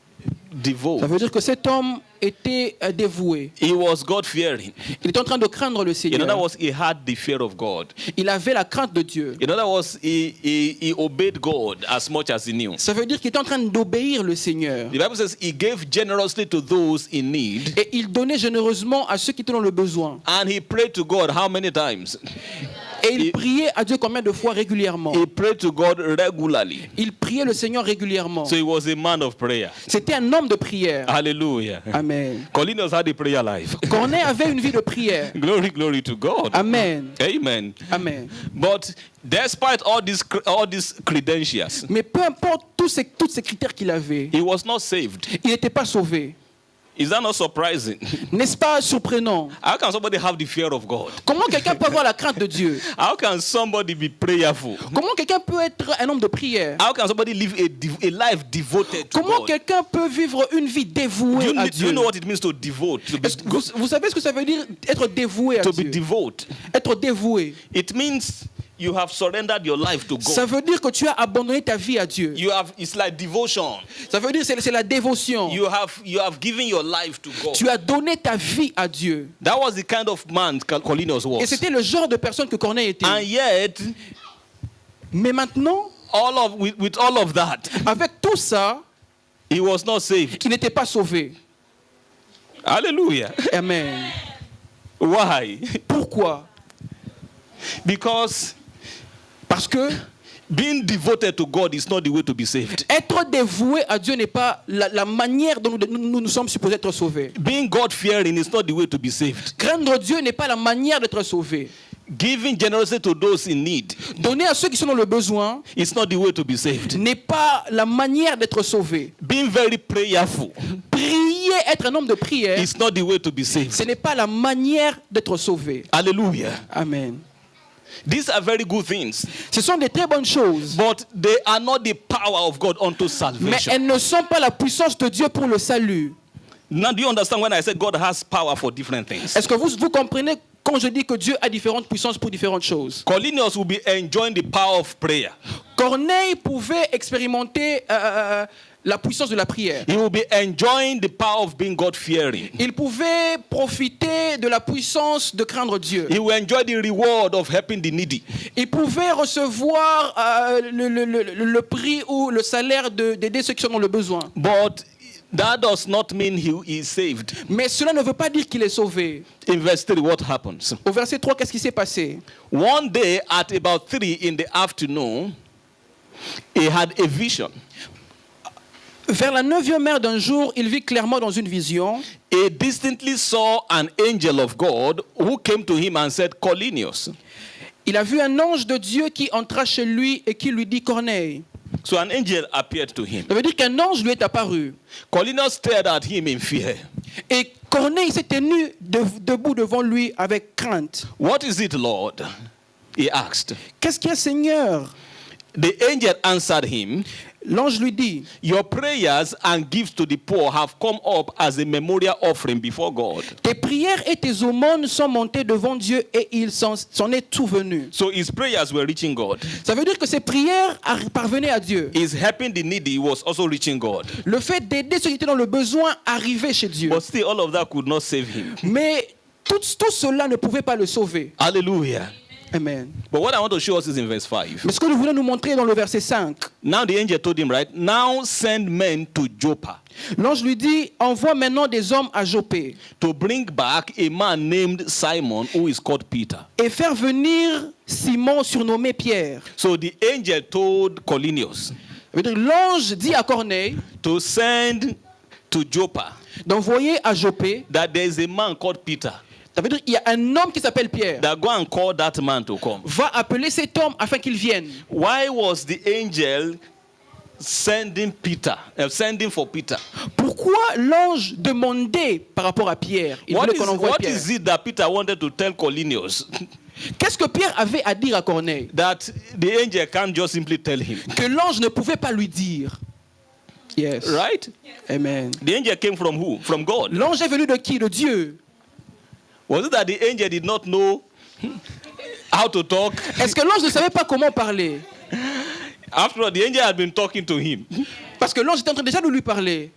Ça Devout. veut dire que cet homme était dévoué. He was God-fearing. Il était en train de craindre le In other Seigneur. words, he had the fear of God. Il avait la crainte de Dieu. In other words, he obeyed God as much as he knew. Ça veut dire qu'il était en train d'obéir le Seigneur. The Bible says he gave generously to those in need, Et il donnait généreusement à ceux qui étaient dans le besoin. and he prayed to God how many times? Et il priait à Dieu combien de fois régulièrement? He prayed to God regularly. Il priait le Seigneur régulièrement. So he was a man of prayer. C'était un homme de prière. Hallelujah. Amen. Cornelius had a prayer life. Corneille avait une vie de prière. Glory to God. Amen. Amen. Amen. But despite all these credentials, Mais peu importe tous ces critères qu'il avait, he was not saved. il n'était pas sauvé. Is that not surprising? N'est-ce pas surprenant? How can somebody have the fear of God? Comment quelqu'un peut avoir la crainte de Dieu? How can somebody be prayerful? Comment quelqu'un peut être un homme de prière? How can somebody live a life devoted to Comment God? quelqu'un peut vivre une vie dévouée à Do Dieu? you know what it means to devote? Est-ce que vous savez ce que ça veut dire être dévoué à To be Dieu? devote. Être dévoué. It means you have surrendered your life to Ça God. veut dire que tu as abandonné ta vie à Dieu. It's like devotion. Ça veut dire que c'est la dévotion. You have given your life to God. Tu as donné ta vie à Dieu. That was the kind of man Cornelius Et was. c'était le genre de personne que Corneille était. And yet, Mais maintenant, with all of that, avec tout ça, he was not saved. il n'était pas sauvé. Hallelujah. Amen. Why? Pourquoi? Because Parce que being devoted to God is not the way to be saved. être dévoué à Dieu n'est pas la manière dont nous sommes supposés être sauvés. Being God-fearing is not the way to be saved. Craindre Dieu n'est pas la manière d'être sauvé. Giving generously to those in need Donner à ceux qui sont dans le besoin is not the way to be saved. n'est pas la manière d'être sauvé. Being very prayerful Prier, être un homme de prière, is not the way to be saved. ce n'est pas la manière d'être sauvé. Hallelujah. Amen. These are very good things, Ce sont des très bonnes choses, but they are not the power of God unto mais salvation. elles ne sont pas la puissance de Dieu pour le salut. Now, do you understand when I said God has power for different things? Est-ce que vous comprenez quand je dis que Dieu a différentes puissances pour différentes choses? Cornelius will be enjoying the power of prayer. Corneille pouvait expérimenter la puissance de la prière. He will be enjoying the power of being God-fearing. Il pouvait profiter de la puissance de craindre Dieu. He will enjoy the reward of helping the needy. Il pouvait recevoir le prix ou le salaire d'aider ceux qui sont dans le besoin. But that does not mean he is saved. Mais cela ne veut pas dire qu'il est sauvé. In verse 3, what happens? Au verset 3, qu'est-ce qui s'est passé? One day at about 3 in the afternoon, he had a vision. Vers la 9e heure d'un jour, il vit clairement dans une vision. He distinctly saw an angel of God who came to him and said, Cornelius. Il a vu un ange de Dieu qui entra chez lui et qui lui dit Corneille. So an angel appeared to him. Ça veut dire qu'un ange lui est apparu. Cornelius stared at him in fear. Et Corneille s'est tenu debout devant lui avec crainte. What is it, Lord? He asked. Qu'est-ce qu'il y a, Seigneur? The angel answered him, L'ange lui dit, your prayers and gifts to the poor have come up as a memorial offering before God. tes prières et tes aumônes sont montées devant Dieu et il s'en est souvenu. So his prayers were reaching God. Ça veut dire que ses prières parvenaient à Dieu. His helping the needy was also reaching God. Le fait d'aider ceux qui étaient dans le besoin arrivait chez Dieu. But still, all of that could not save him. Mais tout cela ne pouvait pas le sauver. Hallelujah. Amen. But what I want to show us is in verse 5. Mais ce que nous voulons nous montrer dans le verset 5, Now the angel told him, right, now send men to Joppa l'ange lui dit, envoie maintenant des hommes à Joppé to bring back a man named Simon who is called Peter. et faire venir Simon surnommé Pierre. So the angel told Cornelius Ça veut dire, l'ange dit à Corneille to send to Joppa d'envoyer à Joppé. that there is a man called Peter. Ça veut dire qu'il y a un homme qui s'appelle Pierre. That go and call that man to come. Va appeler cet homme afin qu'il vienne. Why was the angel sending for Peter? Pourquoi l'ange demandait par rapport à Pierre? Il voulait qu'on envoie What Pierre. is it that Peter wanted to tell Cornelius? Qu'est-ce que Pierre avait à dire à Corneille? That the angel can't just simply tell him. Que l'ange ne pouvait pas lui dire. Yes. Right? Amen. The angel came from who? From God. L'ange est venu de qui? De Dieu. Was it that the angel did not know how to talk? Est-ce que l'ange ne savait pas comment parler? After all, the angel had been talking to him. Parce que l'ange était en train déjà de lui parler.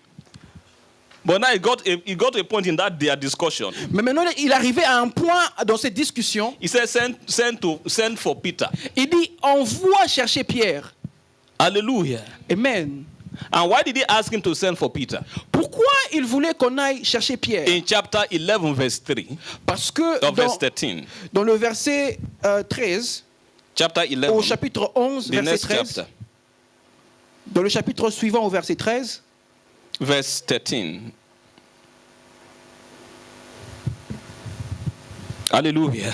But now it got to a point in their discussion. Mais maintenant, il arrivait à un point dans cette discussion. He said, send for Peter. Il dit, envoie chercher Pierre. Hallelujah. Amen. And why did he ask him to send for Peter? Pourquoi il voulait qu'on aille chercher Pierre? In chapter 11, verse 3. Parce que Verse 13. dans le verset 13, Chapter 11. au chapitre 11, The verset next 13, chapter. dans le chapitre suivant au verset 13, Verse 13. Hallelujah.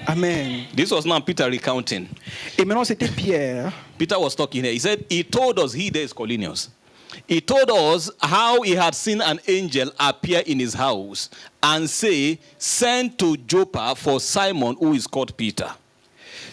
Amen. This was now Peter recounting. Et maintenant c'était Pierre. Peter was talking here. He said, he told us, there is Cornelius. He told us how he had seen an angel appear in his house and say, send to Joppa for Simon who is called Peter.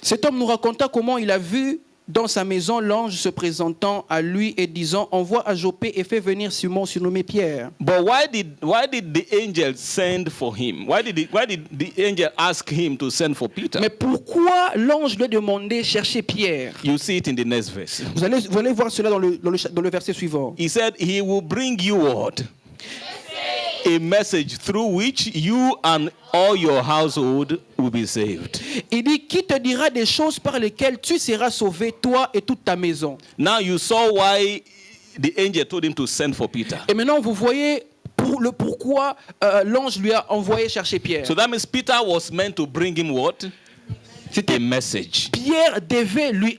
Cet homme nous raconta comment il a vu dans sa maison l'ange se présentant à lui et disant, envoie à Joppé et fais venir Simon surnommé Pierre. But why did the angel send for him? Why did the angel ask him to send for Peter? Mais pourquoi l'ange lui a demandé chercher Pierre? You see it in the next verse. Vous allez voir cela dans le verset suivant. He said, he will bring you what? A message through which you and all your household will be saved. Il dit, qui te dira des choses par lesquelles tu seras sauvé, toi et toute ta maison. Now you saw why the angel told him to send for Peter. Et maintenant, vous voyez pourquoi l'ange lui a envoyé chercher Pierre. So that means Peter was meant to bring him what? A message. Pierre devait lui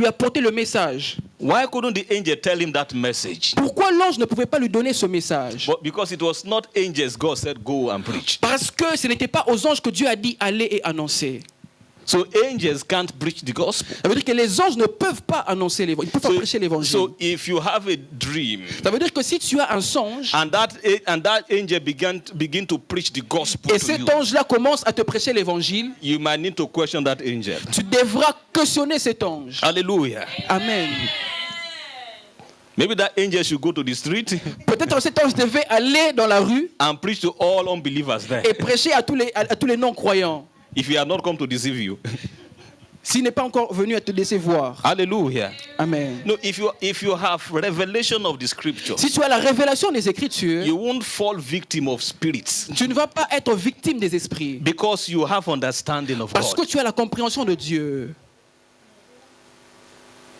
apporter le message. Why couldn't the angel tell him that message? Pourquoi l'ange ne pouvait pas lui donner ce message? But because it was not angels God said go and preach. Parce que ce n'était pas aux anges que Dieu a dit aller et annoncer. So angels can't preach the gospel. Ça veut dire que les anges ne peuvent pas annoncer l'évangile, ils peuvent pas prêcher l'évangile. So if you have a dream, Ça veut dire que si tu as un songe and that angel begin to preach the gospel et to cet you, ange-là commence à te prêcher l'évangile, you might need to question that angel. tu devras questionner cet ange. Hallelujah. Amen. Maybe that angel should go to the street Peut-être cet ange devait aller dans la rue and preach to all unbelievers there. et prêcher à tous les non-croyants. If he had not come to deceive you. S'il n'est pas encore venu à te décevoir. Hallelujah. Amen. No, if you have revelation of the scriptures, Si tu as la révélation des Écritures, you won't fall victim of spirits tu ne vas pas être victime des esprits. because you have understanding of Parce que God. tu as la compréhension de Dieu.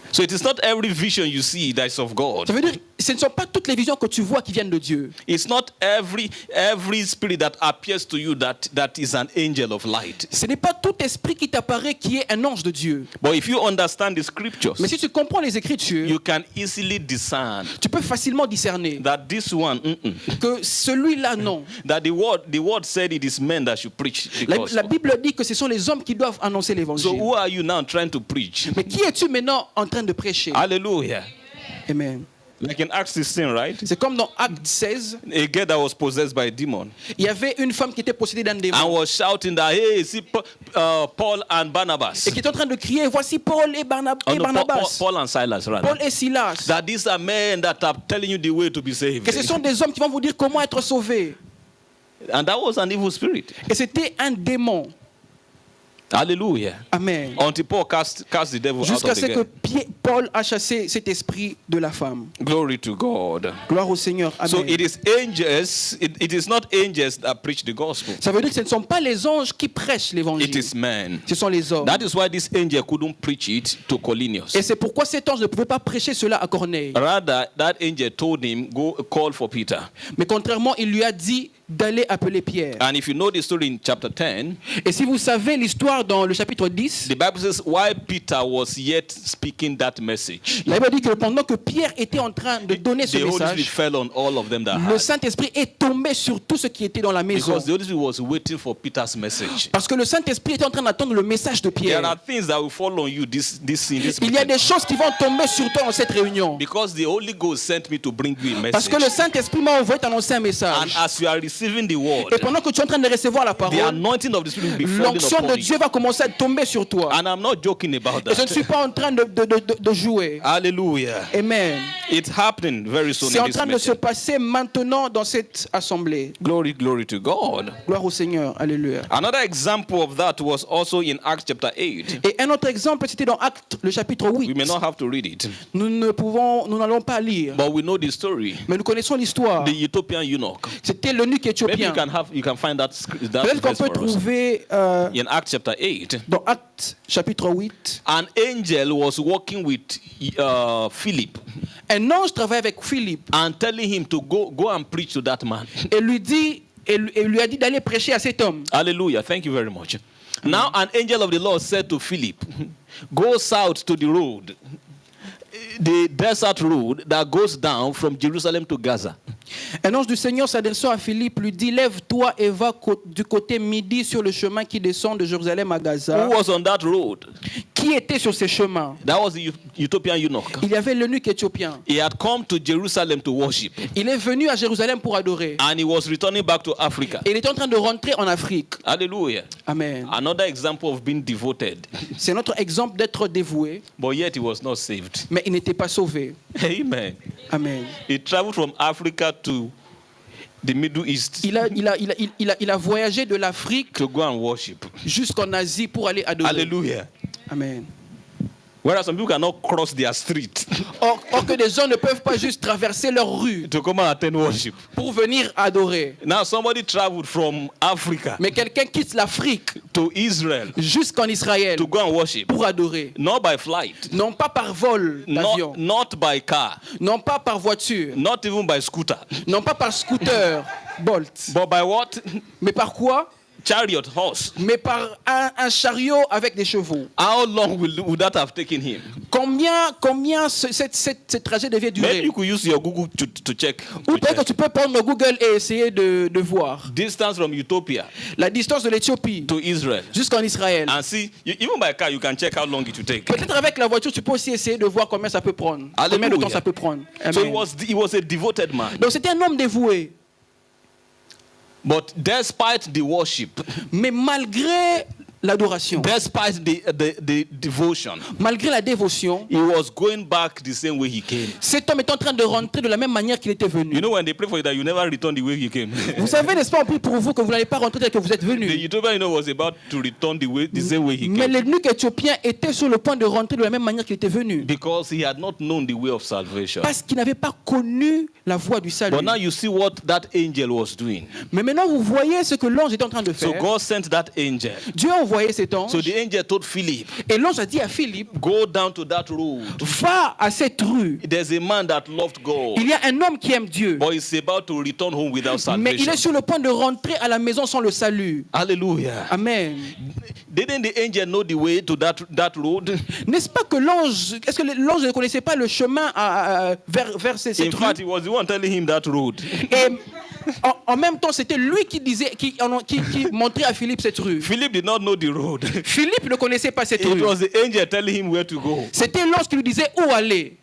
So it is not every vision you see that is of God. Ça veut dire que ce ne sont pas toutes les visions que tu vois qui viennent de Dieu. It's not every spirit that appears to you that is an angel of light. Ce n'est pas tout esprit qui t'apparaît qui est un ange de Dieu. But if you understand the scriptures, Mais si tu comprends les Écritures, you can easily discern tu peux facilement discerner that this one, que celui-là, non. that the word said it is men that should preach the La gospel. Bible dit que ce sont les hommes qui doivent annoncer So l'évangile. who are you now trying to preach? Mais qui es-tu maintenant en train de prêcher? Hallelujah. Amen. Like in Acts 16, right? C'est comme dans Acte 16, A girl that was possessed by a demon il y avait une femme qui était possédée d'un and démon was shouting that, hey, see Paul and Barnabas. et qui était en train de crier, voici Paul et Oh, no, Barnabas, Paul and Silas, rather. Paul et Silas, That these are men that are telling you the way to be saved. que ce sont des hommes qui vont vous dire comment être sauvés. And that was an evil spirit. Et c'était un démon. Hallelujah. Amen. Until Paul cast the devil out Jusqu'à of ce the que girl. Paul a chassé cet esprit de la femme. Glory to God. Gloire au Seigneur. Amen. So it is angels, it is not angels that preach the gospel. Ça veut dire que ce ne sont pas les anges qui prêchent It l'évangile. is men. Ce sont les hommes. That is why this angel couldn't preach it to Colinius. Et c'est pourquoi cet ange ne pouvait pas prêcher cela à Corneille. Rather, that angel told him, go call for Peter. Mais contrairement, il lui a dit d'aller appeler Pierre. And if you know the story in chapter 10, Et si vous savez l'histoire dans le chapitre 10, the Bible says while Peter was yet speaking that message, la Bible dit que pendant que Pierre était en train de donner ce the Holy Spirit message, fell on all of them that le had. Saint-Esprit est tombé sur tout ce qui était dans la maison. Because the Holy Spirit was waiting for Peter's message. Parce que le Saint-Esprit était en train d'attendre le message de There are Pierre. things that will fall on you this Il y a meeting. des choses qui vont tomber sur toi dans cette réunion. Because the Holy Ghost sent me to bring you a Parce que message. le Saint-Esprit m'a envoyé t'annoncer un And message. as you are receiving the Et word, pendant que tu es en train de recevoir la the parole, anointing of the Spirit will be falling l'onction de upon Dieu you. va commencer à tomber sur toi. And I'm not joking about Et je ne that. suis pas en train de jouer. Hallelujah. Amen. It's happening very soon C'est in en this train de se meeting. passer maintenant dans cette assemblée. Glory to God. Gloire au Seigneur. Alléluia. Another example of that was also in Acts chapter 8. Et un autre exemple, c'était dans Actes, le chapitre We 8. may not have to read it, Nous n'allons pas lire. but we know the story. Mais nous connaissons l'histoire. The Ethiopian eunuch. C'était l'eunuque Maybe éthiopien. you can find that Peut-être qu'on verse peut for us. trouver In Acts chapter 8. dans Actes chapitre 8. An angel was walking with Philip Un ange travaille avec Philippe and telling him to go and preach to that man. et lui a dit d'aller prêcher à cet homme. Hallelujah. Thank you very much. Now an angel of the Lord said to Philip, go south to the road, the desert road that goes down from Jerusalem to Gaza. Un ange du Seigneur s'adressant à Philippe lui dit, lève-toi et va du côté midi sur le chemin qui descend de Jérusalem à Gaza. Who was on that road? Qui était sur ces chemins? That was the Ethiopian eunuch. Il y avait l'eunuque éthiopien. He had come to Jerusalem to worship, Il est venu à Jérusalem pour adorer. and he was returning back to Africa. Et il était en train de rentrer en Afrique. Hallelujah. Amen. Another example of being devoted, C'est notre exemple d'être dévoué, but yet he was not saved. mais il n'était pas sauvé. Amen. Amen. He traveled from Africa to the Middle East Il a voyagé de l'Afrique to go and worship. jusqu'en Asie pour aller adorer. Hallelujah. Amen. Whereas some people cannot cross their street Or que des gens ne peuvent pas juste traverser leur rue to come and attend worship. pour venir adorer. Now somebody traveled from Africa Mais quelqu'un quitte l'Afrique to Israel jusqu'en Israël to go and worship. pour adorer. Not by flight, Non pas par vol d'avion, not by car, non pas par voiture, not even by scooter, non pas par scooter, Bolt. but by what? Mais par quoi? chariot horse. mais par un chariot avec des chevaux. How long would that have taken him? Combien cette trajet devait Maybe durer? you could use your Google to check. Ou peut-être que tu peux prendre Google et essayer de voir Distance from Utopia la distance de l'Éthiopie to Israel. jusqu'en Israël. And see, even by car, you can check how long it will take. Peut-être avec la voiture, tu peux aussi essayer de voir combien ça peut prendre. Combien de temps ça peut prendre. So Amen. he was a devoted man. Donc c'était un homme dévoué. But despite the worship, Mais malgré l'adoration, despite the devotion, malgré la dévotion, he was going back the same way he came. cet homme est en train de rentrer de la même manière qu'il était venu. You know, when they pray for you that you never return the way you came. Vous savez, n'est-ce pas, on prie pour vous que vous n'allez pas rentrer tel que vous êtes The venu. Ethiopian, was about to return the same way he Mais came. l'eunuque éthiopien était sur le point de rentrer de la même manière qu'il était venu. Because he had not known the way of salvation. Parce qu'il n'avait pas connu la voie du salut. But now you see what that angel was doing. Mais maintenant, vous voyez ce que l'ange était en train de So faire. God sent that angel. Dieu a envoyé cet ange. So the angel told Philip, Et l'ange a dit à Philippe, go down to that road. va à cette rue. There's a man that loved God, Il y a un homme qui aime Dieu. but he's about to return home without Mais il salvation. est sur le point de rentrer à la maison sans le salut. Hallelujah. Amen. Didn't the angel know the way to that road? N'est-ce pas que l'ange, est-ce que l'ange ne connaissait pas le chemin vers cette In fact, rue? he was the one telling him that road. Et en même temps, c'était lui qui disait, qui montrait à Philippe cette rue. Philip did not know the road. Philippe ne connaissait pas cette It rue. was the angel telling him where to go. C'était l'ange qui lui disait où aller.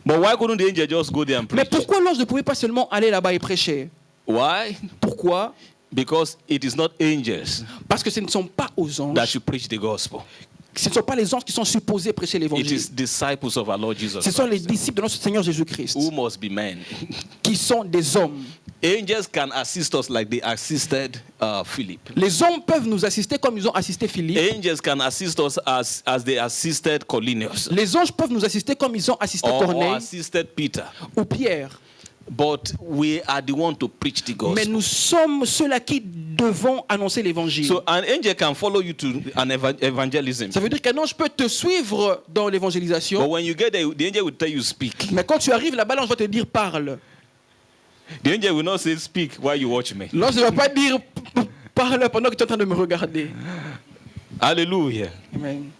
But why couldn't the angel just go there and Mais preach? pourquoi l'ange ne pouvait pas seulement aller là-bas et prêcher? Why? Pourquoi? Because it is not angels Parce que ce ne sont pas aux anges. that should preach the gospel. Ce ne sont pas les anges qui sont supposés prêcher It l'évangile. is disciples of our Lord Jesus Ce sont les Christ disciples de notre Seigneur Jésus-Christ who must be men. qui sont des hommes. Angels can assist us like they assisted Philip. Les hommes peuvent nous assister comme ils ont assisté Philippe. Angels can assist us as they assisted Cornelius Les anges peuvent nous assister comme ils ont assisté or Corneille assisted Peter. ou Pierre. But we are the one to preach the Mais gospel. nous sommes ceux-là qui devons annoncer l'évangile. So an angel can follow you to an evangelism. Ça veut dire qu'un ange peut te suivre dans But l'évangélisation. when you get there, the angel will tell you speak. Mais quand tu arrives là-bas, l'ange va te dire parle. The angel will not say speak while you watch me. L'ange ne va pas dire parle pendant que tu es en train de me regarder. Hallelujah. Amen.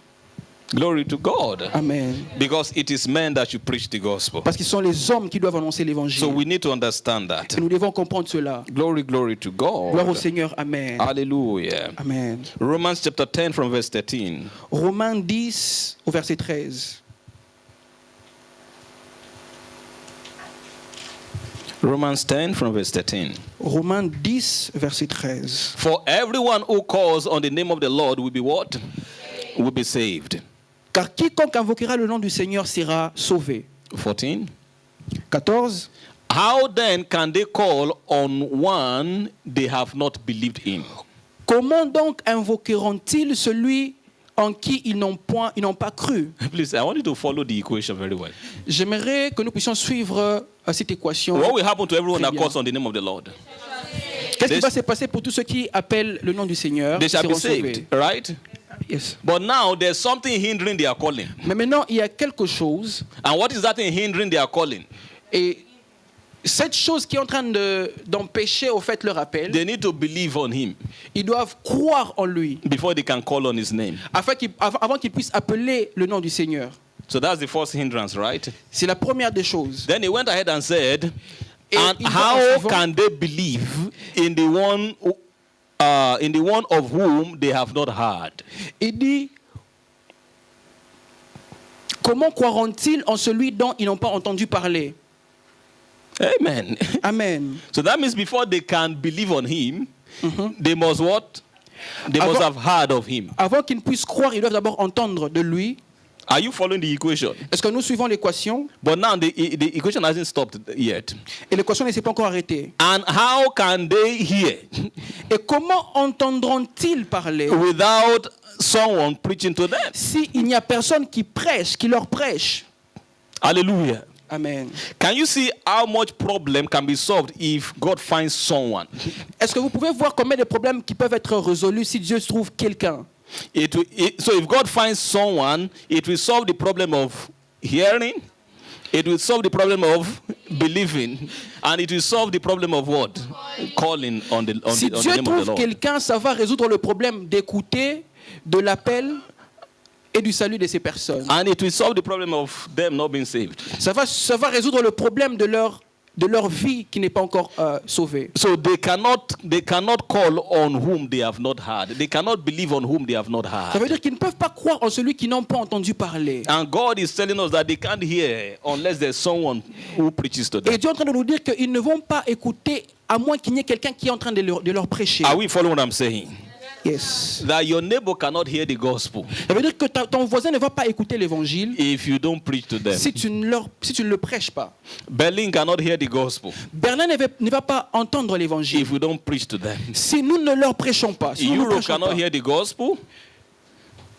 Glory to God. Amen. Because it is men that should preach the gospel. Parce qu'ils sont les hommes qui doivent annoncer l'évangile. So we need to understand that. Et nous devons comprendre cela. Glory to Gloire au God. Seigneur. Amen. Hallelujah. Amen. Romans chapter 10 from verse 13. Romains 10 au verset 13. Romans 10 from verse 13. Romains 10 verset 13. For everyone who calls on the name of the Lord will be what? Will be saved. Car quiconque invoquera le nom du Seigneur sera sauvé. 14. 14. How then can they call on one they have not believed in? Comment donc invoqueront-ils celui en qui ils n'ont pas cru? Please, I want you to follow the equation very well. J'aimerais que nous puissions suivre cette équation. What will happen to everyone Très that bien. calls on the name of the Lord? Qu'est-ce qui va se passer pour tous ceux qui appellent le nom du Seigneur? They shall be Seront sauvés. saved, right? Yes. But now there's something hindering their calling. Mais maintenant, il y a quelque chose, And what is that thing hindering their calling? et cette chose qui est en train d'empêcher au fait leur appel, They need to believe on him ils doivent croire en lui before they can call on his name. avant qu'ils puissent appeler le nom du Seigneur. So that's the first hindrance, right? C'est la première des choses. Then he went ahead and said, Et and il va en how suivant. can they believe in the one of whom they have not heard? Il dit, comment croiront-ils en celui dont ils n'ont pas entendu parler? Amen. Amen. So that means before they can believe on him, they must what? They must Avant- have heard of him. Avant qu'ils ne puissent croire, ils doivent d'abord entendre de lui. Are you following the equation? Est-ce que nous suivons l'équation? But now the equation hasn't stopped yet. Et l'équation ne s'est pas encore arrêtée. And how can they hear Et comment entendront-ils parler without someone preaching to them? s'il n'y a personne qui prêche, qui leur prêche? Hallelujah. Amen. Can you see how much problem can be solved if God finds someone? Est-ce que vous pouvez voir combien de problèmes qui peuvent être résolus si Dieu trouve quelqu'un? So if God finds someone, it will solve the problem of hearing. It will solve the problem of believing, and it will solve the problem of what? Calling on the Si on the Dieu name of the trouve Lord. quelqu'un, ça va résoudre le problème d'écouter, de l'appel et du salut de ces personnes. And it will solve the problem of them not being saved. Ça va résoudre le problème de leur vie qui n'est pas encore sauvée. So they cannot call on whom they have not heard. They cannot believe on whom they have not Ça heard. veut dire qu'ils ne peuvent pas croire en celui qui n'ont pas entendu parler. And God is telling us that they can't hear unless there's someone who preaches to them. Et Dieu est en train de nous dire qu'ils ne vont pas écouter à moins qu'il n'y ait quelqu'un qui est en train de leur prêcher. Are we following what I'm saying? Yes. That your neighbor cannot hear the gospel Ça veut dire que ton voisin ne va pas écouter l'évangile if you don't preach to them. si tu ne le prêches pas. Berlin cannot hear the gospel Berlin ne va pas entendre l'évangile if we don't preach to them. si nous ne leur prêchons pas. Si nous ne Europe prêchons cannot pas. hear the gospel.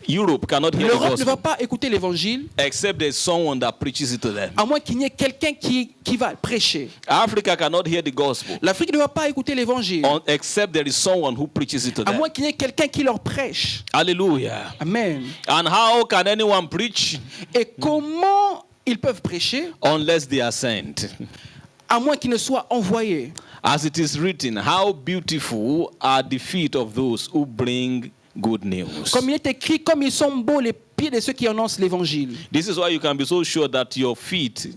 Europe cannot hear the L'Europe ne va gospel pas écouter l'évangile except there's someone that preaches it to them. à moins qu'il n'y ait quelqu'un qui va prêcher. Africa cannot hear the gospel L'Afrique ne va pas écouter l'évangile except there is someone who preaches it to à them. moins qu'il y ait quelqu'un qui leur prêche. Hallelujah. Amen. And how can anyone preach Et comment ils peuvent prêcher unless they are sent? à moins qu'ils ne soient envoyés? As it is written, how beautiful are the feet of those who bring good news. Comme il est écrit, comme ils sont beaux les pieds de ceux qui annoncent l'évangile. This is why you can be so sure that your feet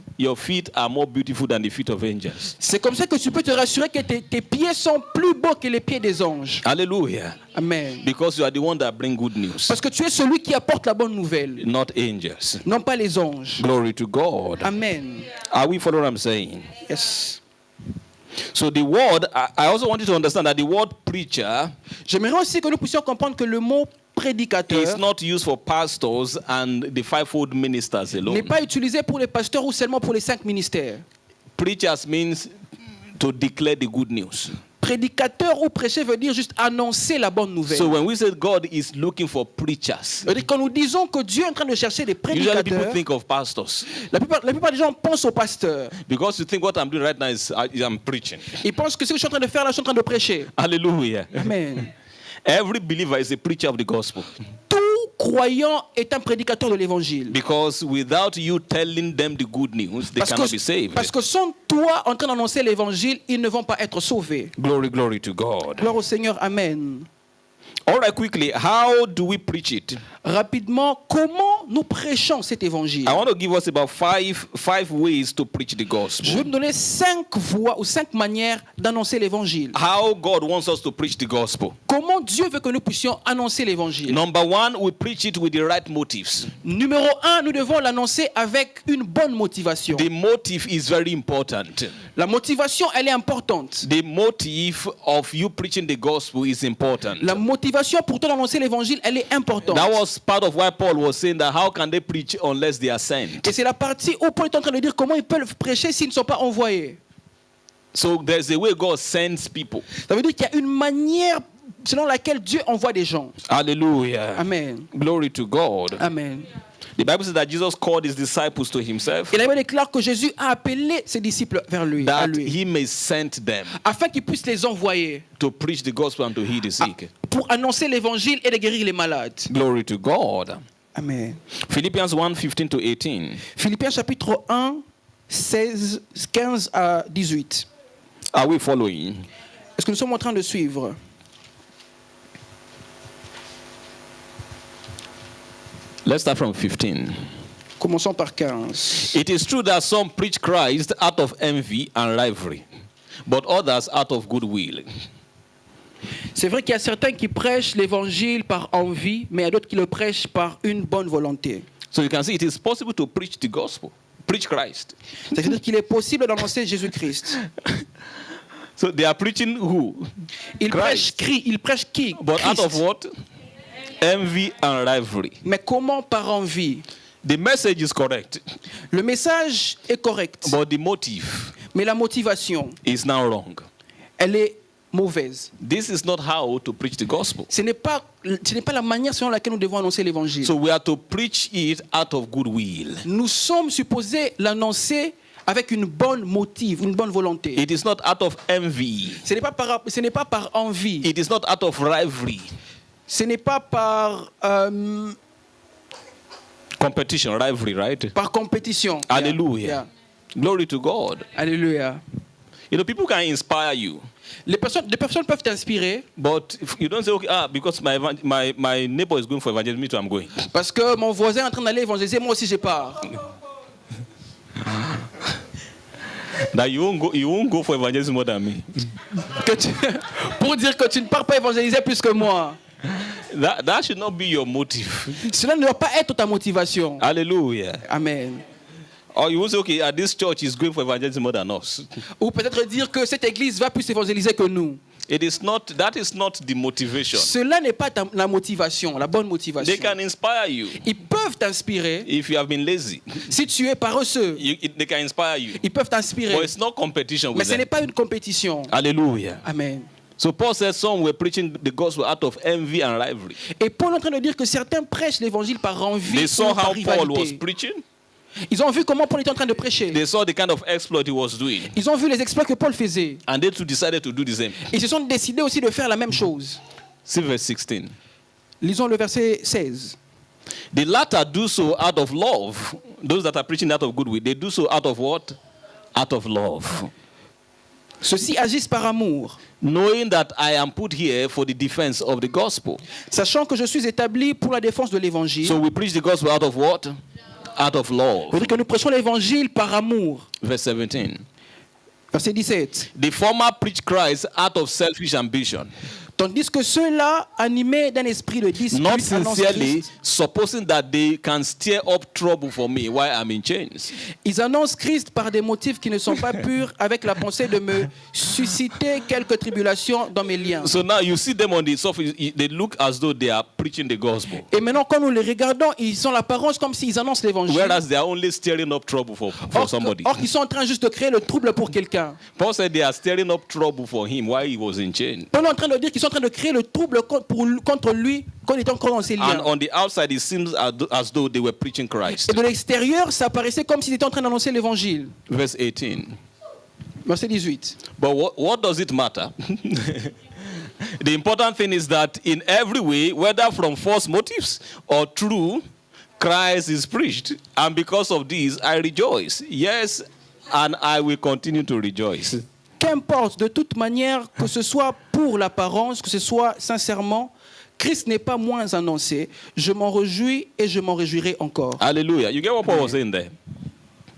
are more beautiful than the feet of angels. C'est comme ça que tu peux te rassurer que tes pieds sont plus beaux que les pieds des anges. Hallelujah. Amen. Because you are the one that bring good news, Parce que tu es celui qui apporte la bonne nouvelle, not angels. non pas les anges. Glory to God. Amen. Are we following what I'm saying? Yes. So the word, I also want you to understand that the word preacher J'aimerais aussi que nous puissions comprendre que le mot prédicateur is not used for pastors and the fivefold ministers n'est alone. pas utilisé pour les pasteurs ou seulement pour les 5 ministères. Preachers means to declare the good news. Prédicateur ou prêcher veut dire juste annoncer la bonne nouvelle. So when we say God is looking for preachers, C'est-à-dire quand nous disons que Dieu est en train de chercher des usually people prédicateurs, think of pastors la plupart des gens pensent aux pasteurs. because you think what I'm doing right now is I'm preaching. Ils pensent que ce que je suis en train de faire là, je suis en train de prêcher. Hallelujah. Amen. Every believer is a preacher of the gospel Tout croyant est un prédicateur de l'évangile. because without you telling them the good news, they cannot be saved. Parce que sans toi en train d'annoncer l'évangile, ils ne vont pas être sauvés. Glory, glory to God. Gloire au Seigneur. Amen. All right, quickly, how do we preach it? Rapidement, comment nous prêchons cet évangile? I want to give us about five ways to preach the Je vais gospel. vous donner 5 voies ou 5 manières d'annoncer l'évangile. How God wants us to preach the gospel. Comment Dieu veut que nous puissions annoncer l'évangile? Number one, we preach it with the right motives. Numéro 1, nous devons l'annoncer avec une bonne motivation. The motive is very important. La motivation, elle est importante. The motive of you preaching the gospel is important. La motivation pour toi d'annoncer l'évangile, elle est importante. That was part of why Paul was saying that how can they preach unless they are sent? Et c'est la partie où Paul est en train de dire comment ils peuvent prêcher s'ils ne sont pas envoyés. So there's a way God sends people. Ça veut dire qu'il y a une manière selon laquelle Dieu envoie des gens. Hallelujah. Amen. Glory to God. Amen. The Bible says that Jesus called his disciples to himself Et la Bible déclare que Jésus a appelé ses disciples vers lui, à that lui, he may send them afin qu'il puisse les envoyer to preach the gospel and to heal the sick. pour annoncer l'évangile et de guérir les malades. Glory to God. Amen. Philippians 1:15 to 18. Philippiens chapitre 1, 15 à 18. Are we following? Est-ce que nous sommes en train de suivre? Let's start from 15. Commençons par 15. It is true that some preach Christ out of envy and rivalry, but others out of goodwill. C'est vrai qu'il y a certains qui prêchent l'évangile par envie, mais il y a d'autres qui le prêchent par une bonne volonté. So you can see it is possible to preach the gospel, preach Christ. C'est-à-dire qu'il est possible d'annoncer Jésus-Christ. So they are preaching who? Ils prêchent qui? But out of Christ. what? Envy and rivalry. Mais comment par envie? The message is correct, Le message est correct, but the motive mais la motivation, is now wrong. elle est mauvaise. This is not how to preach the gospel. Ce n'est pas la manière selon laquelle nous devons annoncer l'évangile. So we are to preach it out of goodwill. Nous sommes supposés l'annoncer avec une bonne motive, une bonne volonté. It is not out of envy. Ce n'est pas par envie. It is not out of rivalry. Ce n'est pas par Competition, rivalry, right? Par compétition. Hallelujah. Yeah. Glory to God. Alléluia. You know, people can inspire you. Des personnes peuvent t'inspirer But if you don't say, okay, because my neighbor is going for evangelism, me too, I'm going. parce que mon voisin est en train d'aller évangéliser, moi aussi je pars. That you won't go for evangelism more than me. Pour dire que tu ne pars pas évangéliser plus que moi. That should not be your motive. Cela ne doit pas être ta motivation. Hallelujah. Amen. Or you will say, okay, this church is going for evangelism more than us. Ou peut-être dire que cette église va plus évangéliser que nous. That is not the motivation. Cela n'est pas la motivation, la bonne motivation. They can inspire you. Ils peuvent t'inspirer. If you have been lazy, Si tu es paresseux, they can inspire you. ils peuvent But t'inspirer. it's not competition Mais with ce them. n'est pas une compétition. Hallelujah. Amen. So Paul said some were preaching the gospel out of envy and rivalry. Et Paul est en train de dire que certains prêchent l'évangile par envie They ou saw par how Paul was rivalité. preaching. Ils ont vu comment Paul était en train de prêcher. They saw the kind of exploit he was doing. Ils ont vu les exploits que Paul faisait. And they too decided to do the same. Ils se sont décidés aussi de faire la même chose. See verse 16. Lisons le verset 16. The latter do so out of love. Those that are preaching out of goodwill, they do so out of what? Out of love. Ceux-ci agissent par amour, Knowing that I am put here for the defense of the gospel. sachant que je suis établi pour la défense de l'évangile. So we preach the gospel out of what? Out of love. C'est-à-dire que nous prêchons l'évangile par amour. Verse 17. Verset 17. The former preach Christ out of selfish ambition, Tandis que ceux-là, animés d'un esprit de dispute, not annoncent sincerely Christ. supposing that they can stir up trouble for me while I'm in chains. Ils annoncent Christ par des motifs qui ne sont pas purs, avec la pensée de me susciter quelques tribulations dans mes liens. So now you see them on the surface, they look as though they are preaching the gospel, Et maintenant, quand nous les regardons, ils ont l'apparence comme s'ils annoncent l'évangile. whereas they are only stirring up trouble for somebody. Or qu'ils sont en train juste de créer le trouble pour quelqu'un. Paul said they are stirring up trouble for him while he was in chains. Paul est en train de dire qu'ils sont en train de créer le trouble contre lui quand il était encore dans ses liens. And on the outside, it seems as though they were preaching Christ. Et de l'extérieur, ça paraissait comme s'ils étaient en train d'annoncer l'évangile. Verse 18. Verset 18. But what does it matter? The important thing is that in every way, whether from false motives or true, Christ is preached. And because of this, I rejoice. Yes, and I will continue to rejoice. Qu'importe, de toute manière, que ce soit pour l'apparence, que ce soit sincèrement, Christ n'est pas moins annoncé. Je m'en réjouis et je m'en réjouirai encore. Hallelujah. You get what Paul was saying there?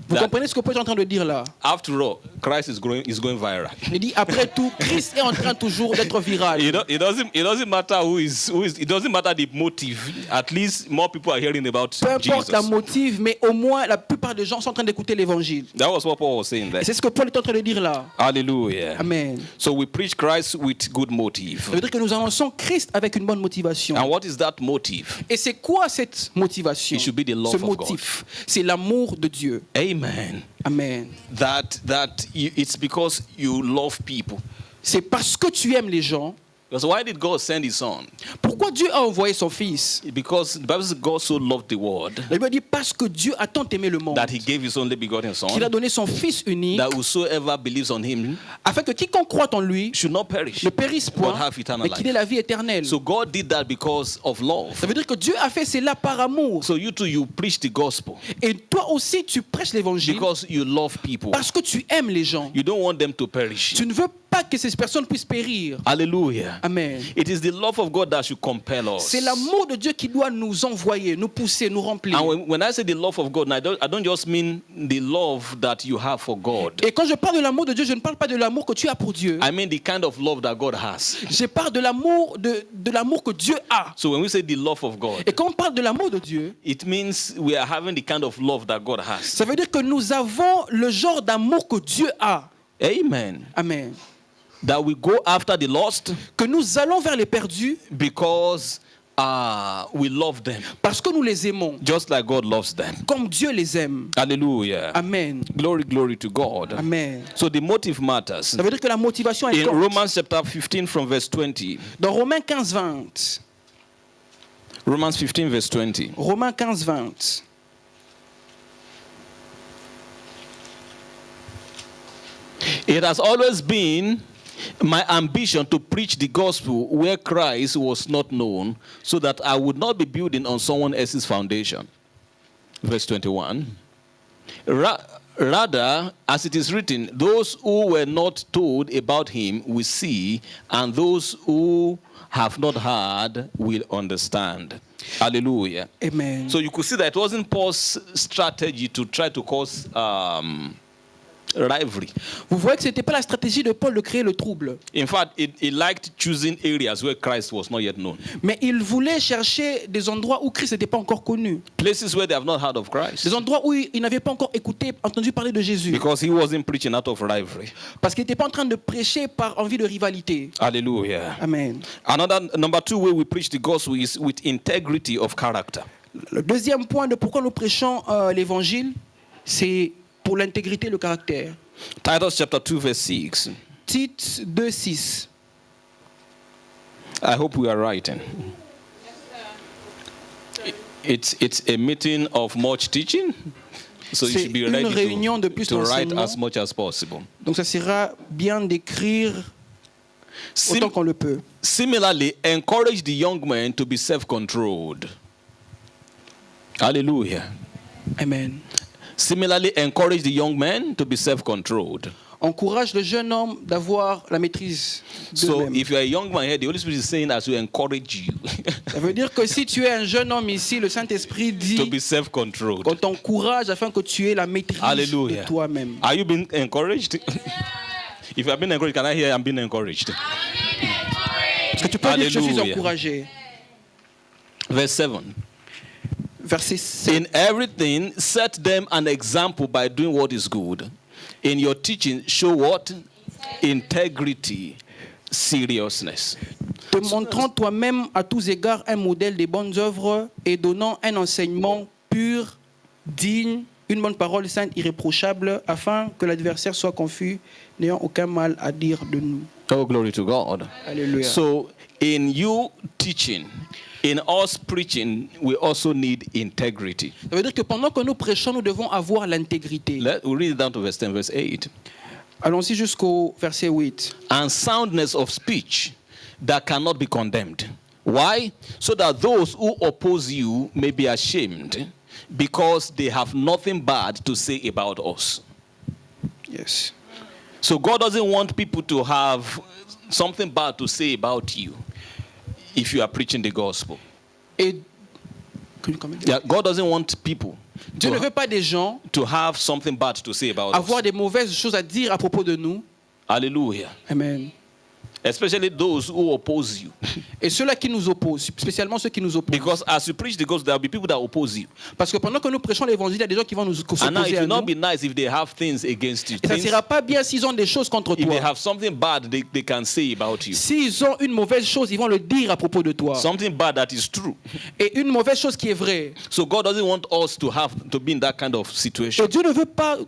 Vous That comprenez ce que Paul est en train de dire là? after all, Christ is going viral. Il dit, après tout, Christ est en train toujours d'être viral. It doesn't matter who is. It doesn't matter the motive. At least more people are hearing about Peu importe la Jesus. motive, mais au moins la plupart des gens sont en train d'écouter l'évangile. That was what Paul was saying there. Et c'est ce que Paul est en train de dire là. Hallelujah. Amen. So we preach Christ with good motive. Ça veut dire que nous annonçons Christ avec une bonne motivation. And what is that motive? Et c'est quoi cette motivation? It should be the love Ce of God. motif, c'est l'amour de Dieu. Amen. Amen. It's because you love people. C'est parce que tu aimes les gens. Because why did God send his son? Pourquoi Dieu a envoyé son Fils? Because the Bible says God so loved the world La Bible dit parce que Dieu a tant aimé le monde that he gave his only begotten son, qu'il a donné son Fils unique that whosoever believes on him afin que quiconque croit en lui should not perish, ne périsse but point, have eternal mais qu'il ait life. la vie éternelle. So God did that because of love. Ça veut dire que Dieu a fait cela par amour. So you too, you preach the gospel Et toi aussi, tu prêches l'évangile because you love people. parce que tu aimes les gens. You don't want them to perish. Tu ne veux pas que ces personnes puissent périr. Hallelujah. Amen. It is the love of God that should compel us. C'est l'amour de Dieu qui doit nous envoyer, nous pousser, nous remplir. And when I say the love of God, I don't just mean the love that you have for God. Et quand je parle de l'amour de Dieu, je ne parle pas de l'amour que tu as pour Dieu. I mean the kind of love that God has. Je parle de l'amour de l'amour que Dieu a. So when we say the love of God, Et quand on parle de l'amour de Dieu, it means we are having the kind of love that God has. ça veut dire que nous avons le genre d'amour que Dieu a. Amen. Amen. That we go after the lost Que nous allons vers les perdus because we love them, parce que nous les aimons, just like God loves them. comme Dieu les aime. Hallelujah. Amen. Glory to God. Amen. So the motive matters. Ça veut dire que la motivation est In forte. Romans chapter 15 from verse 20. Dans Romains 15, 20. Romans 15 verse 20. Romains 15, 20. It has always been my ambition to preach the gospel where Christ was not known, so that I would not be building on someone else's foundation. verse 21. Rather, as it is written, those who were not told about him will see, and those who have not heard will understand. Hallelujah. Amen. So you could see that it wasn't Paul's strategy to try to cause rivalry. Vous voyez que ce n'était pas la stratégie de Paul de créer le trouble. In fact, he liked choosing areas where Christ was not yet known. Mais il voulait chercher des endroits où Christ n'était pas encore connu. Places where they have not heard of Christ. Des endroits où il n'avait pas encore entendu parler de Jésus. Because he wasn't preaching out of rivalry. Parce qu'il n'était pas en train de prêcher par envie de rivalité. Hallelujah. Amen. Number two way we preach the gospel is with integrity of character. Le deuxième point de pourquoi nous prêchons l'évangile, c'est pour l'intégrité et le caractère. Titus chapter 2 verse 6. Tite 2:6. I hope we are writing. It's a meeting of much teaching. So you C'est should be une ready réunion de plus to write d'enseignement. as much as possible. Donc ça sera bien d'écrire autant qu'on le peut. Similarly, encourage the young men to be self-controlled. Hallelujah. Amen. Similarly, encourage the young men to be self-controlled. Encourage le jeune homme d'avoir la maîtrise So d'eux-mêmes. if you are a young man here, the Holy Spirit is saying as we encourage you Ça veut dire que si tu es un jeune homme ici, le Saint-Esprit to dit be self-controlled. qu'on t'encourage afin que tu aies la maîtrise Hallelujah. de toi-même. Are you being encouraged? If you have been encouraged, can I hear I'm being encouraged? Est-ce que tu peux dire que je suis Hallelujah. encouragé? Verse 7. Verset 7. In everything, set them an example by doing what is good. In your teaching, show what? Integrity, seriousness. Te montrant toi-même à tous égards un modèle des bonnes œuvres et donnant un enseignement pur, digne, une bonne parole sainte, irréprochable, afin que l'adversaire soit confus, n'ayant aucun mal à dire de nous. Oh, glory to God. Alléluia. So, in you teaching, in us preaching, we also need integrity. Ça veut dire que pendant que nous prêchons, nous devons avoir l'intégrité. We'll read it down to verse 10, verse 8. Allons-y jusqu'au verset 8. And soundness of speech that cannot be condemned. Why? So that those who oppose you may be ashamed, because they have nothing bad to say about us. Yes. So God doesn't want people to have something bad to say about you if you are preaching the gospel. Et Can you comment? Yeah, God doesn't want people Dieu ne veut pas des gens to have something bad to say about avoir us. des mauvaises choses à dire à propos de nous. Hallelujah. Amen. Especially those who oppose you. Et ceux-là qui nous opposent, spécialement ceux qui nous opposent. Because as you preach the gospel, there will be people that oppose you. Parce que pendant que nous prêchons l'évangile, il y a des gens qui vont nous And now it s'opposer à will not nous. be nice if they have things against you. Et ça ne Things- sera pas bien s'ils ont des choses contre if they toi. have something bad they can say about you. S'ils ont une mauvaise chose, ils vont le dire à propos de toi. Something bad that is true. Et une mauvaise chose qui est vraie. So God doesn't want us to be in that kind of situation. Et Dieu ne veut pas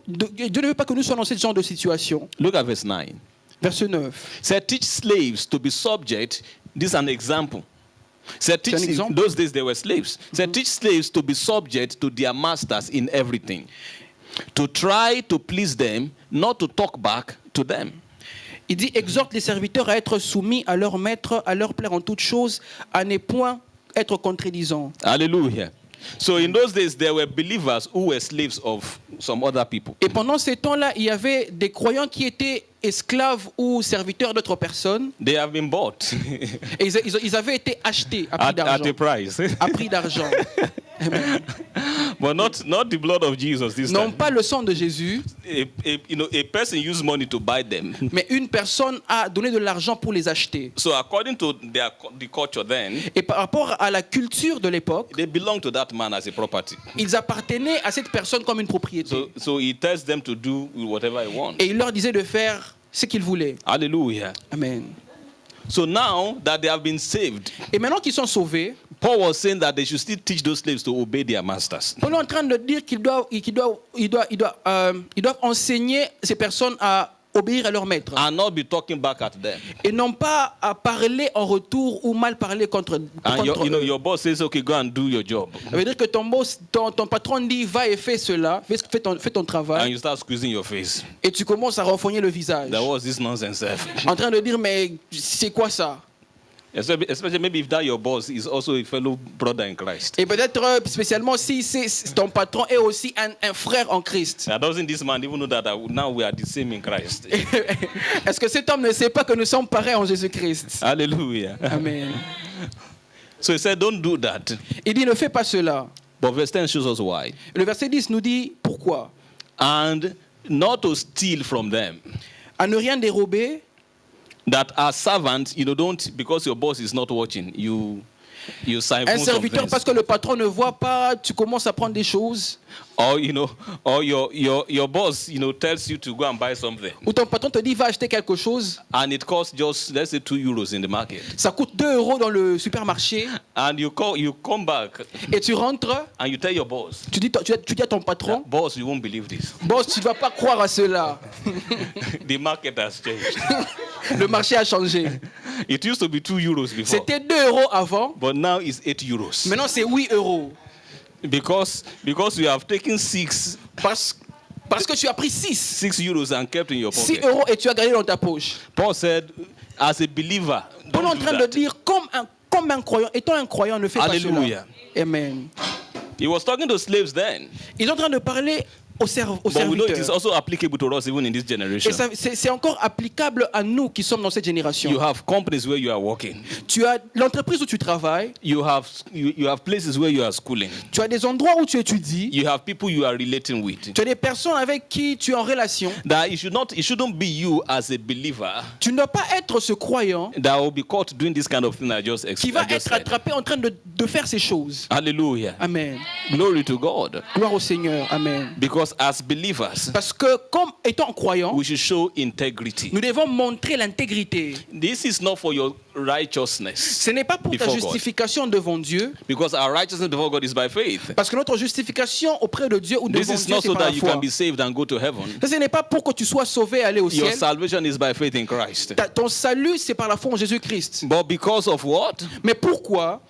que nous soyons dans ce genre de situation. Look at verse 9. Verset 9. Said, teach slaves to be subject. This is an example. Said, teach, C'est un exemple. those days they were slaves. Said, teach slaves to be subject to their masters in everything. To try to please them, not to talk back to them. Il dit, exhorte les serviteurs à être soumis à leur maître, à leur plaire en toutes choses, à ne point être contredisants. Hallelujah. So in those days, there were believers who were slaves of some other people. Et pendant ces temps-là, il y avait des croyants qui étaient esclaves ou serviteurs d'autres personnes. They have been bought Et ils avaient été achetés à prix at d'argent. a price. À prix d'argent. Amen. But not the blood of Jesus this Non time. pas le sang de Jésus, A person used money to buy them. mais une personne a donné de l'argent pour les acheter. So according to the culture then, Et par rapport à la culture de l'époque, they belong to that man as a property. ils appartenaient à cette personne comme une propriété. So he tells them to do whatever he wants. Et il leur disait de faire ce qu'ils voulaient. Hallelujah. Amen. So now that they have been saved, Et maintenant qu'ils sont sauvés, Paul was saying that they should still teach those slaves to obey their masters. on est en train de dire qu'ils doivent enseigner ces personnes à obéir à leur maître. And not be talking back at them. Et non pas à parler en retour ou mal parler contre And eux. your boss says, okay, go and do your job. Ça veut dire que ton patron dit va et fais cela, fais ton And travail, you start squeezing your face. et tu commences à renfogner le visage. That was this nonsense. En train de dire mais c'est quoi ça? Especially maybe if that your boss is also a fellow brother in Christ. Et peut-être spécialement si ton patron est aussi un frère en Christ. Now, doesn't this man even know that now we are the same in Christ? Est-ce que cet homme ne sait pas que nous sommes pareils en Jésus-Christ? Hallelujah. Amen. So he said, don't do that. Il dit ne fais pas cela. But verse 10 shows us why. Le verset 10 nous dit pourquoi. And not to steal from them. À ne rien dérober. That as servants, don't, because your boss is not watching, you siphon Un some serviteur, things. parce que le patron ne voit pas, tu commences à prendre des choses. Or, or your boss, tells you to go and buy something. Ou ton patron te dit va acheter quelque chose. And it costs just, let's say, 2 euros in the market. Ça coûte 2 euros dans le supermarché. And you come back Et tu rentres. and you tell your boss, Tu dis à ton patron. boss, you won't believe this. Boss, tu ne vas pas croire à cela. The market has changed. Le marché a changé. It used to be 2 euros before. C'était 2 euros avant. But now it's 8 euros. Maintenant, c'est 8 euros. Because you have taken 6 Parce que tu as pris 6 euros and kept in your 6 pocket. euros et tu as gardé dans ta poche. Paul said, as a believer, On est en don't do train de that. dire, comme un croyant, étant un croyant, ne fais pas Hallelujah. cela. Amen. He was talking to slaves then. Ils sont en train de parler aux But we know it is serviteurs. also applicable to us even in this generation. Et c'est encore applicable à nous qui sommes dans cette génération. You have companies where you are working. Tu as l'entreprise où tu travailles, You have places where you are schooling. tu as des endroits où tu étudies, You have people you are relating with. tu as des personnes avec qui tu es en relation. That it shouldn't be you as a believer Tu ne dois pas être ce croyant that will be caught doing this kind of thing I just qui va I just être said. attrapé en train de faire ces choses. Hallelujah. Amen. Glory to God. Gloire au Seigneur. Amen. Because as believers, Parce que comme étant croyant, we should show integrity. nous devons montrer l'intégrité. This is not for your righteousness. Ce n'est pas pour ta Before God. justification devant Dieu, Because our righteousness before God is by faith. parce que notre justification auprès de Dieu ou This devant is Dieu, not c'est so par la that you foi. can be saved and go to heaven. Ça, ce n'est pas pour que tu sois sauvé et aller au Your ciel. salvation is by faith in Christ. Ton salut, c'est par la foi en Jésus-Christ. But because of what? Mais pourquoi?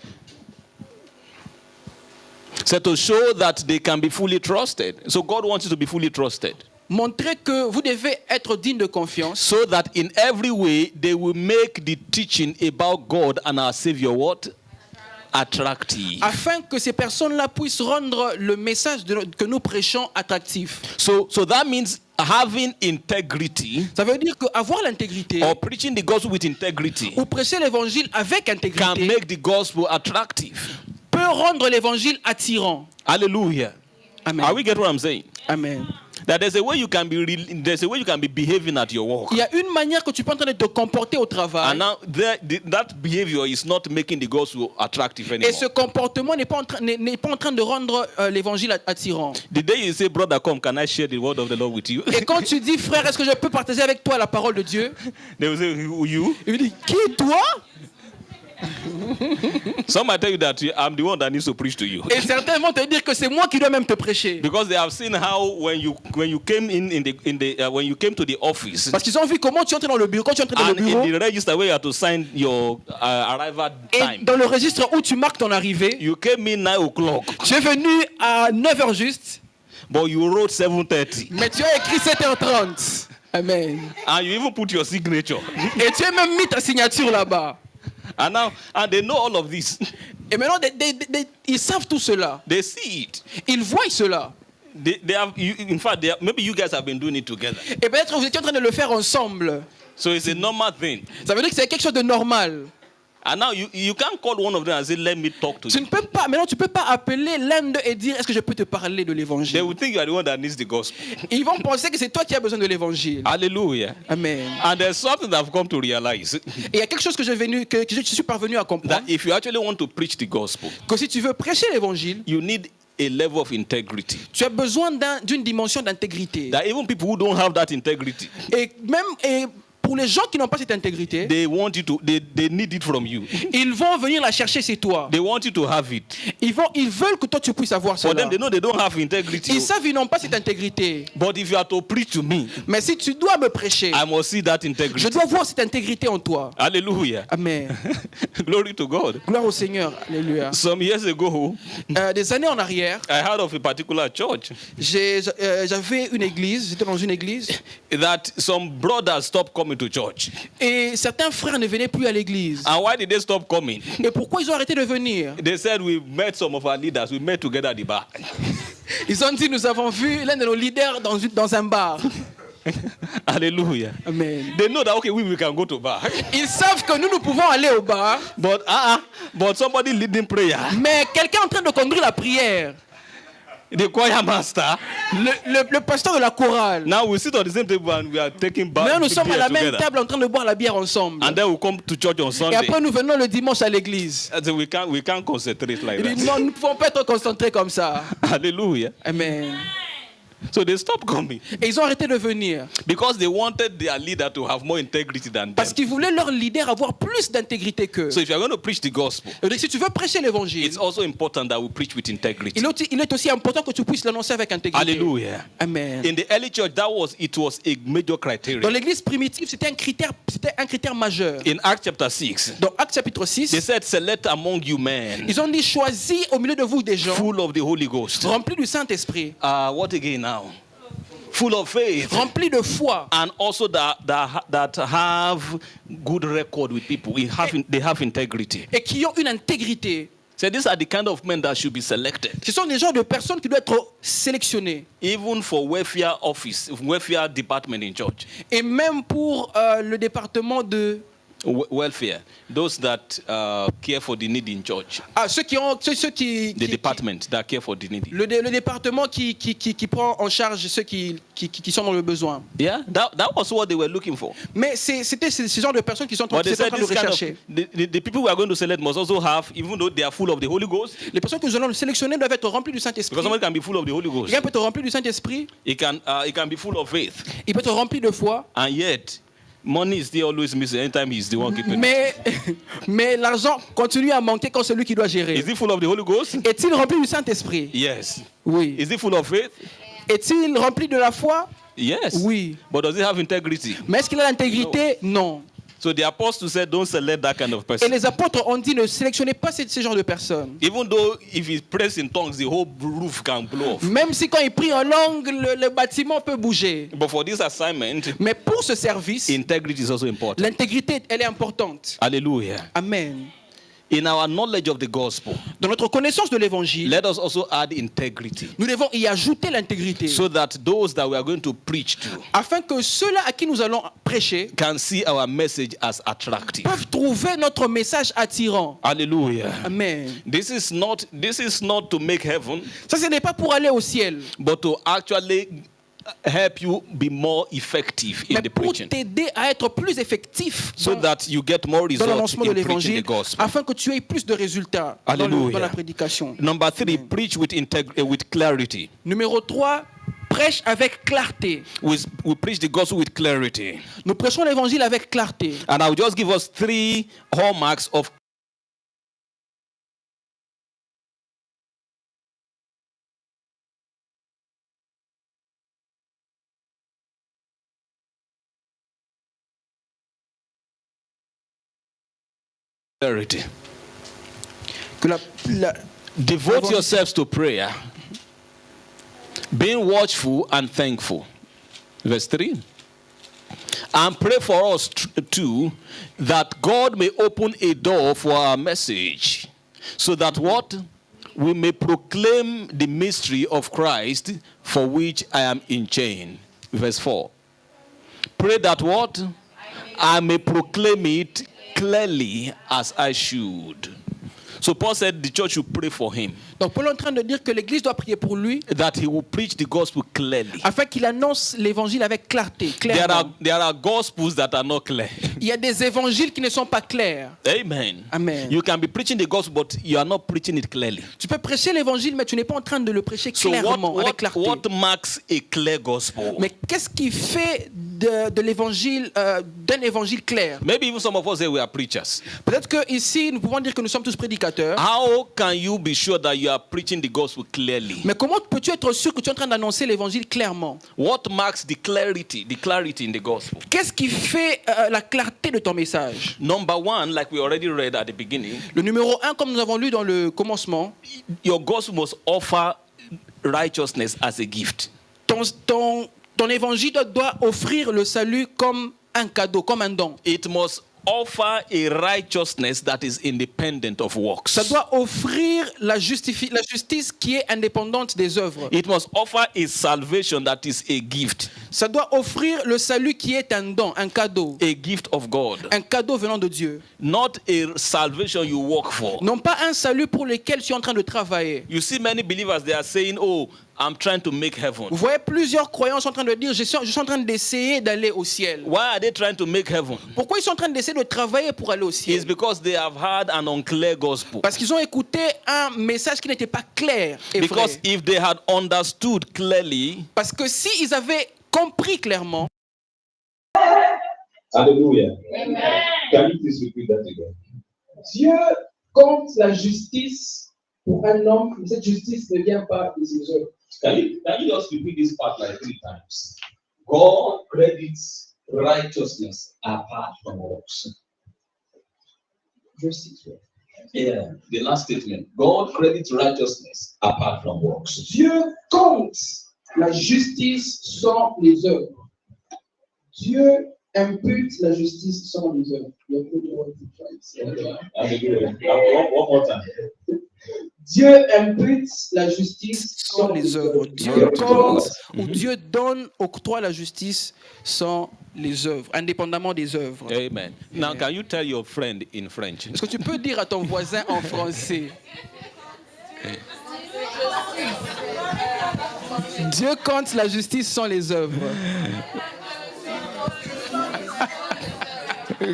So to show that they can be fully trusted. So God wants you to be fully trusted. Montrer que vous devez être digne de confiance, So that in every way they will make the teaching about God and our Savior what? Attractive. afin que ces personnes-là puissent rendre le message que nous prêchons attractif. So that means having integrity Ça veut dire qu'avoir l'intégrité or preaching the gospel with integrity ou prêcher l'évangile avec can intégrité make the gospel attractive. peut rendre l'évangile attirant. Hallelujah. Amen. Are we getting what I'm saying? Amen. That there's a way you can be behaving at your work. Il y a une manière que tu peux en train de te comporter au travail. And now that behavior is not making the gospel attractive anymore. Et ce comportement n'est pas en train de rendre l'évangile attirant. The day you say, brother, come, can I share the word of the Lord with you? Et quand tu dis, frère, est-ce que je peux partager avec toi la parole de Dieu? They will say, who you? Il dit, qui toi? Some might tell you that I'm the one that needs to preach to you. Et certains vont te dire que c'est moi qui dois même te prêcher. Because they have seen how when you came when you came to the office Parce qu'ils ont vu comment tu entres dans le bureau. Quand tu entres dans and le bureau, in the register where you have to sign your arrival et time, dans le registre où tu marques ton arrivée, you came in 9 o'clock, tu es venu à 9h juste, but you wrote 7:30, mais tu as écrit 7h30. Amen. and you even put your signature. Et tu as même mis ta signature là-bas. And they know all of this. Et maintenant, ils savent tout cela. They see it. Ils voient cela. They have. In fact, maybe you guys have been doing it together. Et peut-être vous étiez en train de le faire ensemble. So it's a normal thing. Ça veut dire que c'est quelque chose de normal. And now you can't call one of them and say, let me talk to Tu you. ne peux pas, maintenant tu peux pas appeler l'un d'eux et dire est-ce que je peux te parler de They l'évangile. will think you are the one that needs the gospel. Ils vont penser que c'est toi qui as besoin de l'évangile. Hallelujah. Amen. And there's something that I've come to realize Et il y a quelque chose que je suis parvenu à comprendre, that if you actually want to preach the gospel, que si tu veux prêcher l'évangile, you need a level of integrity. tu as besoin d'une dimension d'intégrité. That even people who don't have that integrity, Et pour les gens qui n'ont pas cette intégrité, they want you to, they need it from you. ils vont venir la chercher chez toi. They want you to have it. Ils veulent que toi tu puisses avoir For cela. them, they know they don't have integrity. Ils savent qu'ils n'ont pas cette intégrité. But if you are to preach to me, Mais si tu dois me prêcher, I must see that je integrity. dois voir cette intégrité en toi. Hallelujah. Amen. Glory to God. Gloire au Seigneur. Alléluia. Some years ago, Des années en arrière, I heard of a particular j'avais j'avais une église, j'étais dans une église, that some brothers stopped coming to church. Et certains frères ne venaient plus à l'église. And why did they stop coming? Et pourquoi ils ont arrêté de venir? They said we met some of our leaders. We met together at the bar. Ils ont dit, nous avons vu l'un de nos leaders dans un bar. Hallelujah. Amen. They know that okay, we can go to bar. Ils savent que nous pouvons aller au bar, But somebody leading prayer. mais quelqu'un est en train de conduire la prière. The choir master. Le pasteur de la chorale. Now we sit on the same table and we are taking bar. Maintenant, nous sommes à la même together. table en train de boire la bière ensemble. And then we come to church on Et Sunday. après, nous venons le dimanche à l'église. And so we can't concentrate like Il dit, that. non, nous ne pouvons pas être concentrés comme ça. Hallelujah. Amen. So they stopped coming Et ils ont arrêté de venir. because they wanted their leader to have more integrity than them. Parce qu'ils voulaient leur leader avoir plus d'intégrité qu'eux. So if you are going to preach the gospel, Donc, si tu veux prêcher l'évangile, it's also important that we preach with integrity. il est aussi important que tu puisses l'annoncer avec intégrité. Hallelujah. Amen. In the early church, it was a major Dans criteria. l'église primitive, c'était un critère majeur. In Acts chapter 6, Dans Actes chapitre they 6, said, select among you men ils ont dit, choisis au milieu de vous des gens full of the Holy Ghost. remplis du Saint-Esprit, What again now? Full of faith. remplis de foi, And also that have good record with people. They have integrity. et qui ont une intégrité. So these are the kind of men that should be selected. Ce sont des genres de personnes qui doivent être sélectionnées. Even for welfare department in church. Et même pour le département de... Welfare. Those that care for the needy in church. ceux qui The department that care for the needy. le département qui prend en charge ceux qui sont dans le besoin. Yeah, that was what they were looking for. Mais c'était ce genre de personnes qui sont en But they train said de this kind of, rechercher. the people we are going to select must also have, even though they are full of the Holy Ghost, Les personnes que nous allons sélectionner doivent être remplies du Saint-Esprit. because somebody can be full of the Holy Ghost. Quelqu'un peut être rempli du Saint-Esprit, It can be full of faith, il peut être rempli de foi, and yet money is still always missing anytime he's the one keeping it. mais l'argent continue à manquer quand c'est lui qui doit gérer. Is he full of the Holy Ghost? Est-il rempli du Saint-Esprit? Yes. Oui. Is he full of faith? Est-il rempli de la foi? Yes. Oui. But does he have integrity? Mais est-ce qu'il a l'intégrité? Non. So the apostles said, don't select that kind of Et person. les apôtres ont dit, ne sélectionnez pas ce genre de personnes. Even though if he prays in tongues, the whole roof can blow off. Même si quand il prie en langue, le bâtiment peut bouger. But for this assignment, Mais pour ce service, integrity is also important. l'intégrité, elle est importante. Hallelujah. Amen. In our knowledge of the gospel, Dans notre connaissance de l'évangile, let us also add integrity, nous devons y ajouter l'intégrité. so that those that we are going to preach to Afin que ceux-là à qui nous allons prêcher can see our message as attractive. peuvent trouver notre message attirant. Hallelujah. Amen. This is not to make heaven, Ça, ce n'est pas pour aller au ciel, but to actually help you be more effective in mais the pour preaching, t'aider à être plus effectif so that you get more dans results l'annoncement de in preaching the l'évangile, gospel. afin que tu aies plus de résultats dans Alléluia. la prédication. Number 3, preach with clarity. Numéro 3, prêche avec clarté. We preach the gospel with clarity. Nous prêchons l'évangile avec clarté. And I will just give us 3 hallmarks of clarity. Que Devote yourselves to prayer, being watchful and thankful. Verse 3. And pray for us too, that God may open a door for our message, so that what? We may proclaim the mystery of Christ, for which I am in chain. Verse 4. Pray that what? I may proclaim it clearly as I should. So Paul said the church should pray for him, Donc Paul est en train de dire que l'Église doit prier pour lui that he will preach the gospel clearly. afin qu'il annonce l'évangile avec clarté, clairement. There are gospels that are not clear. Il y a des évangiles qui ne sont pas clairs. Amen. Amen. You can be preaching the gospel, but you are not preaching it clearly. Tu peux prêcher l'évangile, mais tu n'es pas en train de le prêcher So clairement, avec clarté. what marks a clear gospel? Mais qu'est-ce qui fait de l'évangile, d'un évangile clair? Maybe even some of us say we are preachers. Peut-être qu'ici, nous pouvons dire que nous sommes tous prédicateurs. How can you be sure that you are preaching the gospel clearly? Mais comment peux-tu être sûr que tu es en train d'annoncer l'évangile clairement? What marks the clarity in the gospel? Qu'est-ce qui fait la clarté de ton message? Number 1, like we already read at the beginning, Le numéro 1, comme nous avons lu dans le commencement, your gospel must offer righteousness as a gift. ton évangile doit offrir le salut comme un cadeau, comme un don. It must offer a righteousness that is independent of works. Ça doit offrir la justice qui est indépendante des œuvres. It must offer a salvation that is a gift. Ça doit offrir le salut qui est un don, un cadeau. A gift of God. Un cadeau venant de Dieu. Not a salvation you work for. Non pas un salut pour lequel je suis en train de travailler. You see many believers, they are saying, oh, I'm trying to make heaven. Vous voyez plusieurs croyants sont en train de dire, je suis en train d'essayer d'aller au ciel. Why are they trying to make heaven? Pourquoi ils sont en train d'essayer de travailler pour aller au ciel? It's because they have heard an unclear gospel. Parce qu'ils ont écouté un message qui n'était pas clair et Because vrai. if they had understood clearly, Parce que s'ils avaient compris clairement, Hallelujah. Can you please repeat that again? Dieu compte la justice pour un homme, mais cette justice ne vient pas de ses œuvres. Can you just repeat this part like 3 times? God credits righteousness apart from works. Justice. Yeah, the last statement. God credits righteousness apart from works. Dieu compte la justice sans les œuvres. Dieu impute la justice sans les œuvres. Hallelujah. One more time. Dieu impute la justice sans les œuvres. Dieu Glory to compte God. ou Dieu donne, octroie la justice sans les œuvres, indépendamment des œuvres. amen. Now, can you tell your friend in French? Est-ce que tu peux dire à ton voisin en français? Dieu compte la justice sans les œuvres.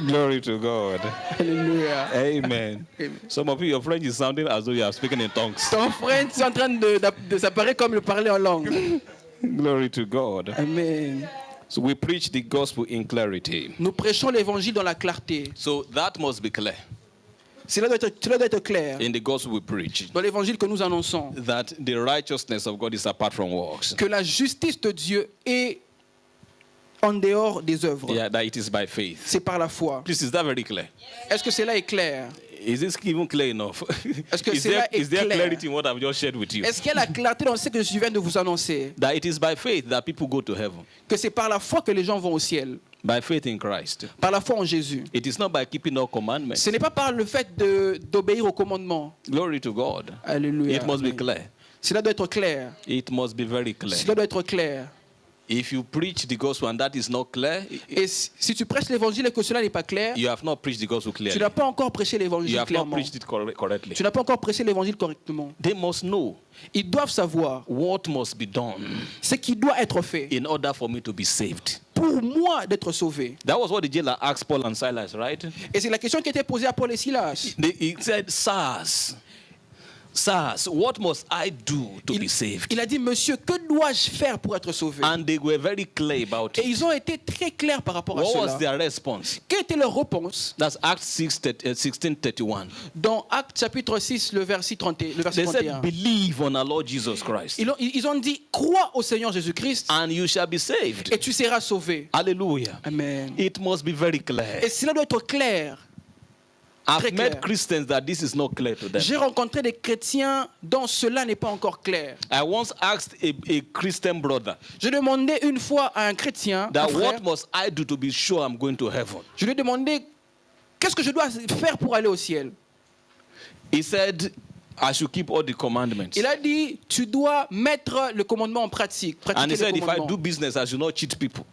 Glory to God. Alléluia. Amen. Some of you, your French is sounding as though you are speaking in tongues. Ton frère est en train de s'apparaître comme le parler en langue. Glory to God. Amen. So we preach the gospel in clarity. Nous prêchons l'évangile dans la clarté. So that must be clear Cela doit être clair in the gospel we preach. dans l'évangile que nous annonçons. That the righteousness of God is apart from works. Que la justice de Dieu est en dehors des œuvres. Yeah, that it is by faith. C'est par la foi. Please, is that very clear? Est-ce que cela est clair? Is this even clear enough? Est-ce que is there, cela est is there clair? clarity in what I've just shared with you? Est-ce qu'il y a la clarté dans ce que je viens de vous annoncer? That it is by faith that people go to heaven. Que c'est par la foi que les gens vont au ciel. By faith in Christ. Par la foi en Jésus. It is not by keeping all commandments. Ce n'est pas par le fait d'obéir aux commandements. Glory to God. Alléluia. It must be Amen. clear. Cela doit être clair. It must be very clear. Cela doit être clair. If you preach the gospel and that is not clear, Et si tu prêches l'évangile et que cela n'est pas clair, you have not preached the gospel tu clearly. n'as pas encore prêché You l'évangile have not clairement. preached it correctly. Tu n'as pas encore prêché l'évangile correctement. They must know Ils doivent savoir what must be done ce qui doit être fait in order for me to be saved. pour moi d'être sauvé. That was what the jailer asked Paul and Silas, right? Et c'est la question qui était posée à Paul et Silas. He said, Sirs, what must I do to be saved? Il a dit, monsieur, que dois-je faire pour être sauvé? And they were very clear about Et it. ils ont été très clairs par rapport à What was cela. their response? Quelle était leur réponse? That's Acts 16:31. Dans Actes chapitre 6, le verset 31. They said, believe on our Lord Jesus Christ, Ils ont dit, crois au Seigneur Jésus-Christ and you shall be saved. et tu seras sauvé. Hallelujah. Amen. It must be very clear. Et cela doit être clair. I've très met clair. Christians that this is not clear to them. J'ai rencontré des chrétiens dont cela n'est pas encore clair. I once asked a Christian brother Je demandais une fois à un chrétien, un that frère, what must I do to be sure I'm going to heaven? je lui ai demandé, qu'est-ce que je dois faire pour aller au ciel? He said, I should keep all the commandments. Il a dit, tu dois mettre le commandement en pratique. And he Pratiquer said, le if I commandement. do business, I should not cheat people.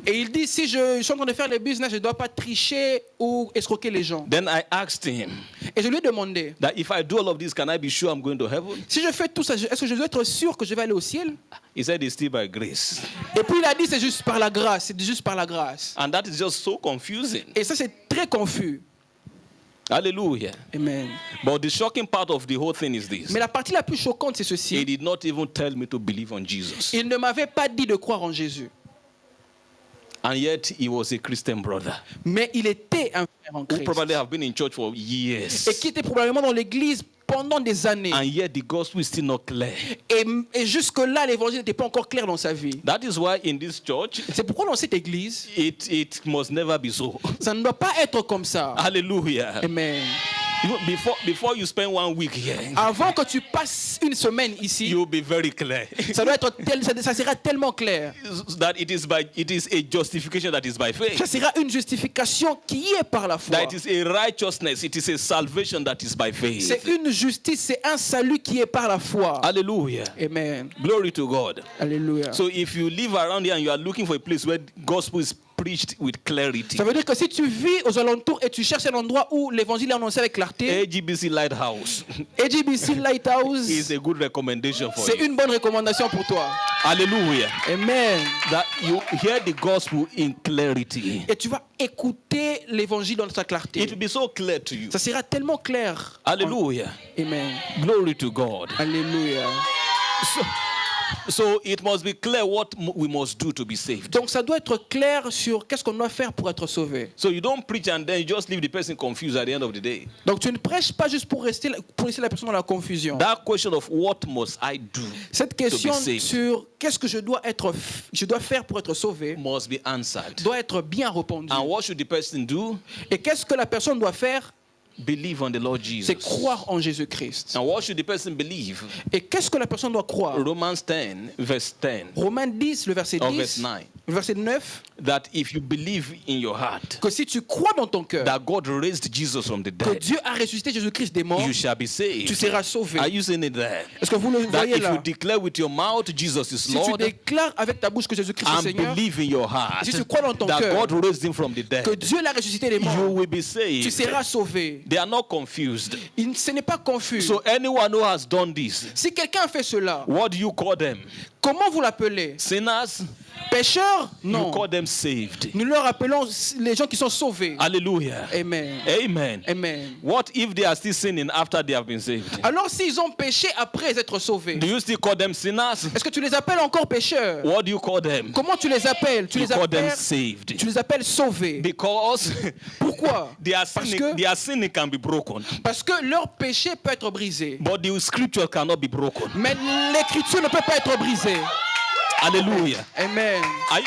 Et il dit, si je suis en train de faire le business, je ne dois pas tricher ou escroquer les gens. Then I asked him Et je lui ai demandé, that if I do all of this, can I be sure I'm going to heaven? si je fais tout ça, est-ce que je dois être sûr que je vais aller au ciel? He said, it's still by grace. Et puis il a dit, c'est juste par la grâce, c'est juste par la grâce. And that is just so confusing. Et ça, c'est très confus. Hallelujah. Amen. But the shocking part of the whole thing is this. Mais la partie la plus choquante, c'est He ceci. did not even tell me to believe on Jesus. Il ne m'avait pas dit de croire en Jésus. And yet he was a Christian brother Mais il était un frère en who Christ. probably have been in church for years. Et qui était probablement dans l'église pendant des années. And yet the gospel is still not clear. Et jusque-là, l'évangile n'était pas encore clair dans sa vie. That is why in this church, C'est pourquoi dans cette église, it must never be so. ça ne doit pas être comme ça. Hallelujah. Amen. Before you spend 1 week here, Avant que tu passes une semaine ici, you'll be very clear ça sera tellement clair. that it is a justification that is by faith. Ça sera une justification qui est par la foi. That it is a righteousness, it is a salvation that is by faith. C'est une justice, c'est un salut qui est par la foi. Hallelujah. Amen. Glory to God. Alléluia. So if you live around here and you are looking for a place where gospel is preached with clarity, Ça veut dire que si tu vis aux alentours et tu cherches un endroit où l'évangile est annoncé avec clarté, AGBC Lighthouse AGBC Lighthouse, is a good recommendation for c'est you. une bonne recommandation pour toi. Hallelujah. Amen. That you hear the gospel in clarity. Et tu vas écouter l'évangile dans sa clarté. It will be so clear to you. Ça sera tellement clair. Hallelujah. Amen. Glory to God. Alléluia. So it must be clear what we must do to be saved. Donc ça doit être clair sur qu'est-ce qu'on doit faire pour être sauvé. So you don't preach and then you just leave the person confused at the end of the day. Donc tu ne prêches pas juste pour laisser la personne dans la confusion. That question of what must I do Cette question to be saved sur qu'est-ce que je dois faire pour être sauvé must be answered. doit être bien répondue. And what should the person do? Et qu'est-ce que la personne doit faire? Believe on the Lord Jesus. C'est croire en Jésus-Christ. And what should the person believe? Et qu'est-ce que la personne doit croire? Romans 10 verse 10 Romains 10, le verset or 10, verse 9. le verset 9, That if you believe in your heart que si tu crois dans ton cœur that God raised Jesus from the que dead, Dieu a ressuscité Jésus-Christ des morts, you shall be saved. tu seras sauvé. Are you seeing it there? Est-ce que vous le That voyez if you là? declare with your mouth Jesus is Si tu Lord déclares avec ta bouche que Jésus-Christ est and Seigneur, believe in your heart si tu crois dans ton that cœur God raised him from the dead, que Dieu l'a ressuscité des you morts, will be tu saved. seras sauvé. They are not confused. Ce n'est pas confus. So anyone who has done this, Si quelqu'un a fait cela, what do you call them? comment vous l'appelez? Sinners? Pécheurs? You Non. call them saved. Nous leur appelons les gens qui sont sauvés. Hallelujah. Amen. Amen. Amen. What if they are still sinning after they have been saved? Alors s'ils ont péché après être sauvés, Do you still call them sinners? est-ce que tu les appelles encore pécheurs? What do you call them? Comment tu les appelles? Tu You les call them appelles, saved. tu les appelles sauvés. Because Pourquoi? their Parce sin can be broken, Parce que leur péché peut être brisé. but the scripture cannot be broken. Mais l'écriture ne peut pas être brisée. Hallelujah. Amen.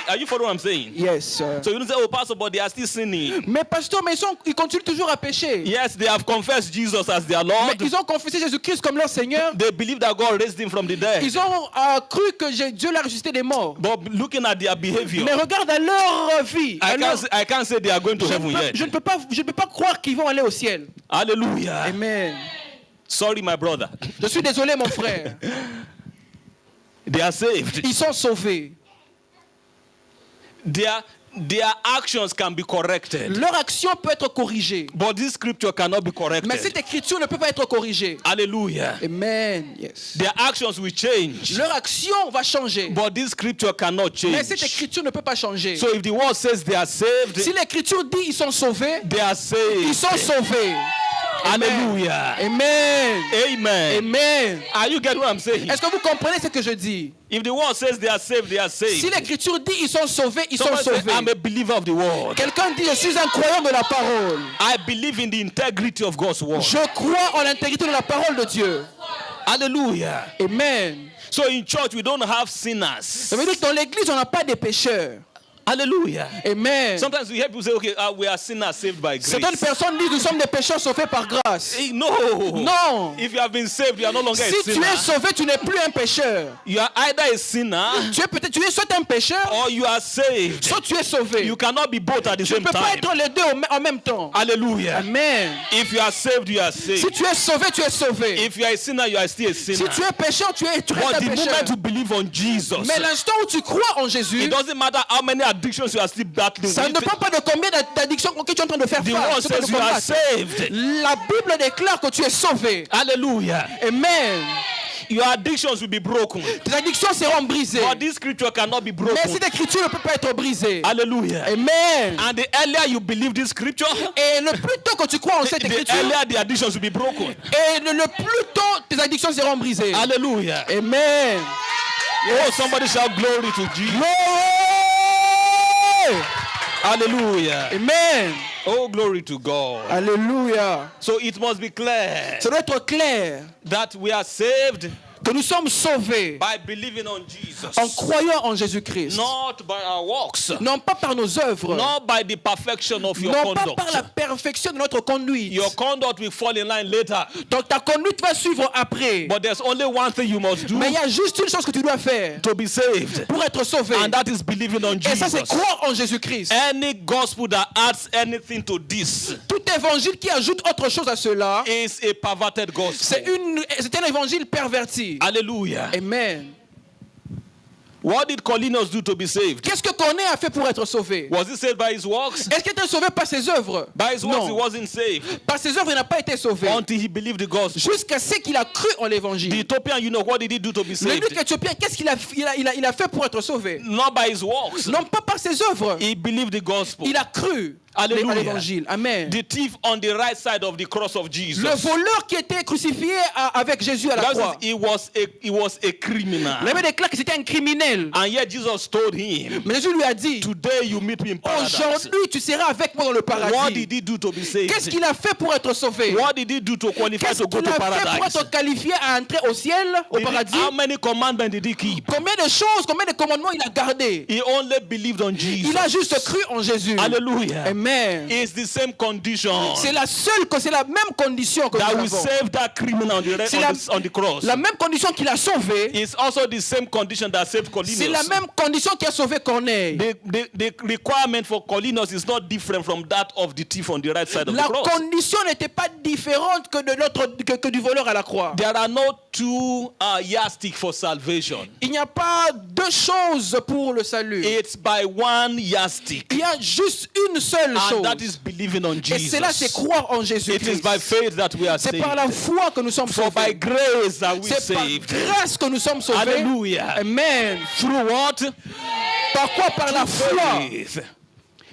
Are you following what I'm saying? Yes. Sir. So you don't say, oh, pastor, but they are still sinning. Mais pasteur, mais ils continuent toujours à pécher. Yes, they have confessed Jesus as their Mais Lord. ils ont confessé Jésus-Christ comme leur Seigneur. They believe that God raised him from the dead. Ils ont cru que Dieu l'a ressuscité des morts. But looking at their behavior, Mais regarde à leur vie. I can't say they are going to heaven yet. Je ne peux pas croire qu'ils vont aller au ciel. Hallelujah. Amen. Sorry, my brother. Je suis désolé, mon frère. They are saved. Ils sont sauvés. Their actions can be corrected. Leur action peut être corrigée. But this scripture cannot be corrected. Mais cette écriture ne peut pas être corrigée. Hallelujah. Amen. Yes. Their actions will change. Leur action va changer. But this scripture cannot Mais cette change. écriture ne peut pas changer. So if the word says they are saved, Si l'écriture dit ils sont sauvés, they are saved. ils sont sauvés. Hallelujah. Amen. Amen. Amen. Are you getting what I'm saying? Est-ce que vous comprenez ce que je dis? If the word says they are saved, they are saved. Si l'écriture dit ils sont sauvés, ils sont Somebody say, sauvés. I'm a believer of the word. Quelqu'un dit je suis un croyant de la parole. I believe in the integrity of God's word. Je crois en l'intégrité de la parole de Dieu. Hallelujah. Amen. So in church we don't have sinners. Ça veut dire que dans l'église on n'a pas de pécheurs. Hallelujah. Amen. Sometimes we hear people say, okay, we are sinners saved by grace. Certaines personnes disent nous sommes des pécheurs sauvés par grâce. No. Non. If you have been saved, you are no longer a Si tu sinner. es sauvé, tu n'es plus un pécheur. You are either a sinner Tu es soit un pécheur, or you are saved. soit tu es sauvé. You cannot be both at the Tu ne same peux pas time. être les deux en même temps. Hallelujah. Amen. If you are saved, you are saved. Si tu es sauvé, tu es sauvé. If you are a sinner, you are still a Si sinner. tu es pécheur, tu restes But un the pécheur. moment you believe on Jesus, Mais l'instant où tu crois en Jésus, it doesn't matter how many addictions you are still battling ça ne with. dépend pas de combien d'addictions que tu es en train de faire The word face. says you are saved. La Bible déclare que tu es sauvé. Hallelujah. Amen. Your addictions will be broken. Tes addictions seront brisées. But this scripture cannot be broken. Mais cette écriture ne peut pas être brisée. Hallelujah. Amen. And the earlier you believe this scripture, Et le plus tôt que tu crois en cette the écriture, earlier the addictions will be broken. et le plus tôt tes addictions seront brisées. Hallelujah. Amen. Oh, somebody shout glory to Jesus. Glory. Hallelujah. Amen. Oh, glory to God. Alléluia. So it must be clear Ça doit être clair that we are saved que nous sommes sauvés by believing on Jesus. en croyant en Jésus-Christ. Not by our works. Non pas par nos œuvres. Not by the perfection of your Non pas par la conduct. perfection de notre conduite. Your conduct will fall in line later. Donc ta conduite va suivre après. But there's only one thing you must do Mais il y a juste une chose que tu dois faire to be saved. pour être sauvé. And that is believing on Et ça, c'est Jesus. croire en Jésus-Christ. Any gospel that adds anything to this Tout évangile qui ajoute autre chose à cela, is a perverted c'est gospel. un évangile perverti. Hallelujah. Amen. What did Cornelius do to be saved? Qu'est-ce que Corneille a fait pour être sauvé? Was he saved by his works? Est-ce qu'il était sauvé par ses œuvres? By his works, he Non. wasn't saved Par ses œuvres, il n'a pas été sauvé. until he believed the gospel. Jusqu'à ce qu'il a cru en The l'évangile. Ethiopian, you know, what did he do to be Le saved? duc éthiopien, qu'est-ce qu'il a fait pour être sauvé? Not by his works. Non pas par ses œuvres. He believed the gospel. Il a cru Alléluia. à l'évangile. Amen. The thief on the right side of the cross of Jesus. Le voleur qui était crucifié avec Jésus à la That croix. is, he was a criminal. Il avait déclaré que c'était un criminel. And yet Jesus told him, Mais Jésus lui a dit, today you meet me in paradise. aujourd'hui tu seras avec moi dans le What paradis. did he do to be saved? Qu'est-ce qu'il a fait pour être sauvé? What did he do to qualify Qu'est-ce to go qu'il to a fait pour paradise? être qualifié à entrer au ciel, au paradis? How many commandments did he keep? Combien de choses, combien de commandements il a gardé? He only believed on Jesus. Il a juste cru en Jésus. Hallelujah. Amen. It's the same condition C'est la même condition que that nous will avons. save that criminal on the cross. La même condition qu'il a sauvé, It's also the same condition that saved c'est la Cornelius. même condition qui a sauvé Corneille. The requirement for Cornelius is not different from that of the thief on the right side of the La cross. condition n'était pas différente que du voleur à la croix. There are no two yardsticks for salvation. Il n'y a pas deux choses pour le salut. It's by one yardstick, Il y a juste une seule and chose. that is believing on Et cela, c'est Jesus. croire en It is Jésus-Christ. by faith that we are C'est saved. par la foi que nous sommes For by sauvés. grace are we C'est par saved. grâce que nous sommes sauvés. Hallelujah. Amen. Through what? Par quoi? Par la foi. Faith.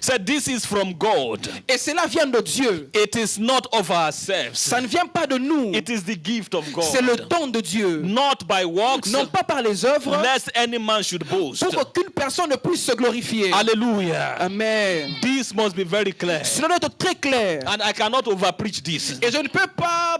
Said this is from God. Et cela vient de Dieu. It is not of ourselves. Ça ne vient pas de nous. It is the gift of God. C'est le don de Dieu. Not by works, Non pas par les œuvres, lest any man should boast. pour qu'aucune personne ne puisse se glorifier. Hallelujah. Amen. This must be very clear. Cela doit être très clair. And I cannot overpreach this. Et je ne peux pas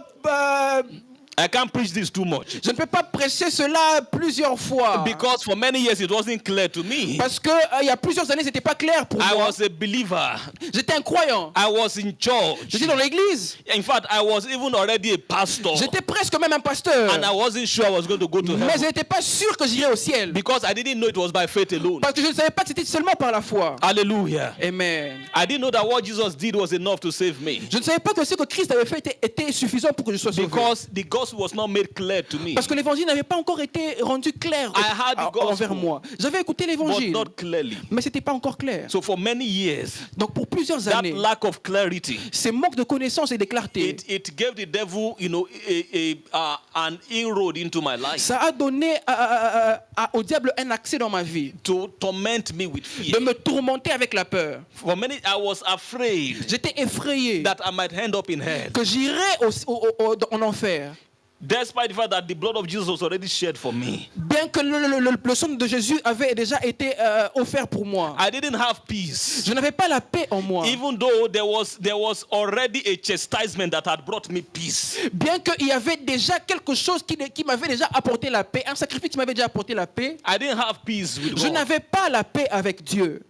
I can't preach this too much. Je ne peux pas prêcher cela plusieurs fois. Because for many years it wasn't clear to me. Parce que il y a plusieurs années, c'était pas clair pour I moi. was a believer. J'étais un croyant. I was in church. J'étais dans l'église. In fact, I was even already a pastor. J'étais presque même un pasteur. And I wasn't sure I was going to go to Mais je heaven. n'étais pas sûr que j'irais au ciel. Because I didn't know it was by faith alone. Parce que je ne savais pas que c'était seulement par la foi. Hallelujah. Amen. I didn't know that what Jesus did was enough to save me. Je ne savais pas que ce que Christ avait fait était suffisant pour que je sois sauvé. Because the gospel was not made clear to me. Parce que l'évangile n'avait pas encore été rendu clair I had the gospel, envers moi. J'avais écouté But l'évangile, not clearly. mais c'était pas encore clair. So for many years, Donc pour plusieurs that années, lack of clarity, ces manques de connaissance et de clarté, it gave the devil, an inroad into my life ça a donné au diable un accès dans ma vie, to torment me with fear. de me tourmenter avec la peur. For many, I was afraid J'étais effrayé that I might end up in hell, que j'irais en enfer. despite the fact that the blood of Jesus was already shed for me. Bien que le sang de Jésus avait déjà été offert pour moi. I didn't have peace. Je n'avais pas la paix en moi. Even though there was already a chastisement that had brought me peace. Bien qu'il y avait déjà quelque chose qui m'avait déjà apporté la paix, un sacrifice qui m'avait déjà apporté la paix, I didn't have peace with je God. n'avais pas la paix avec Dieu.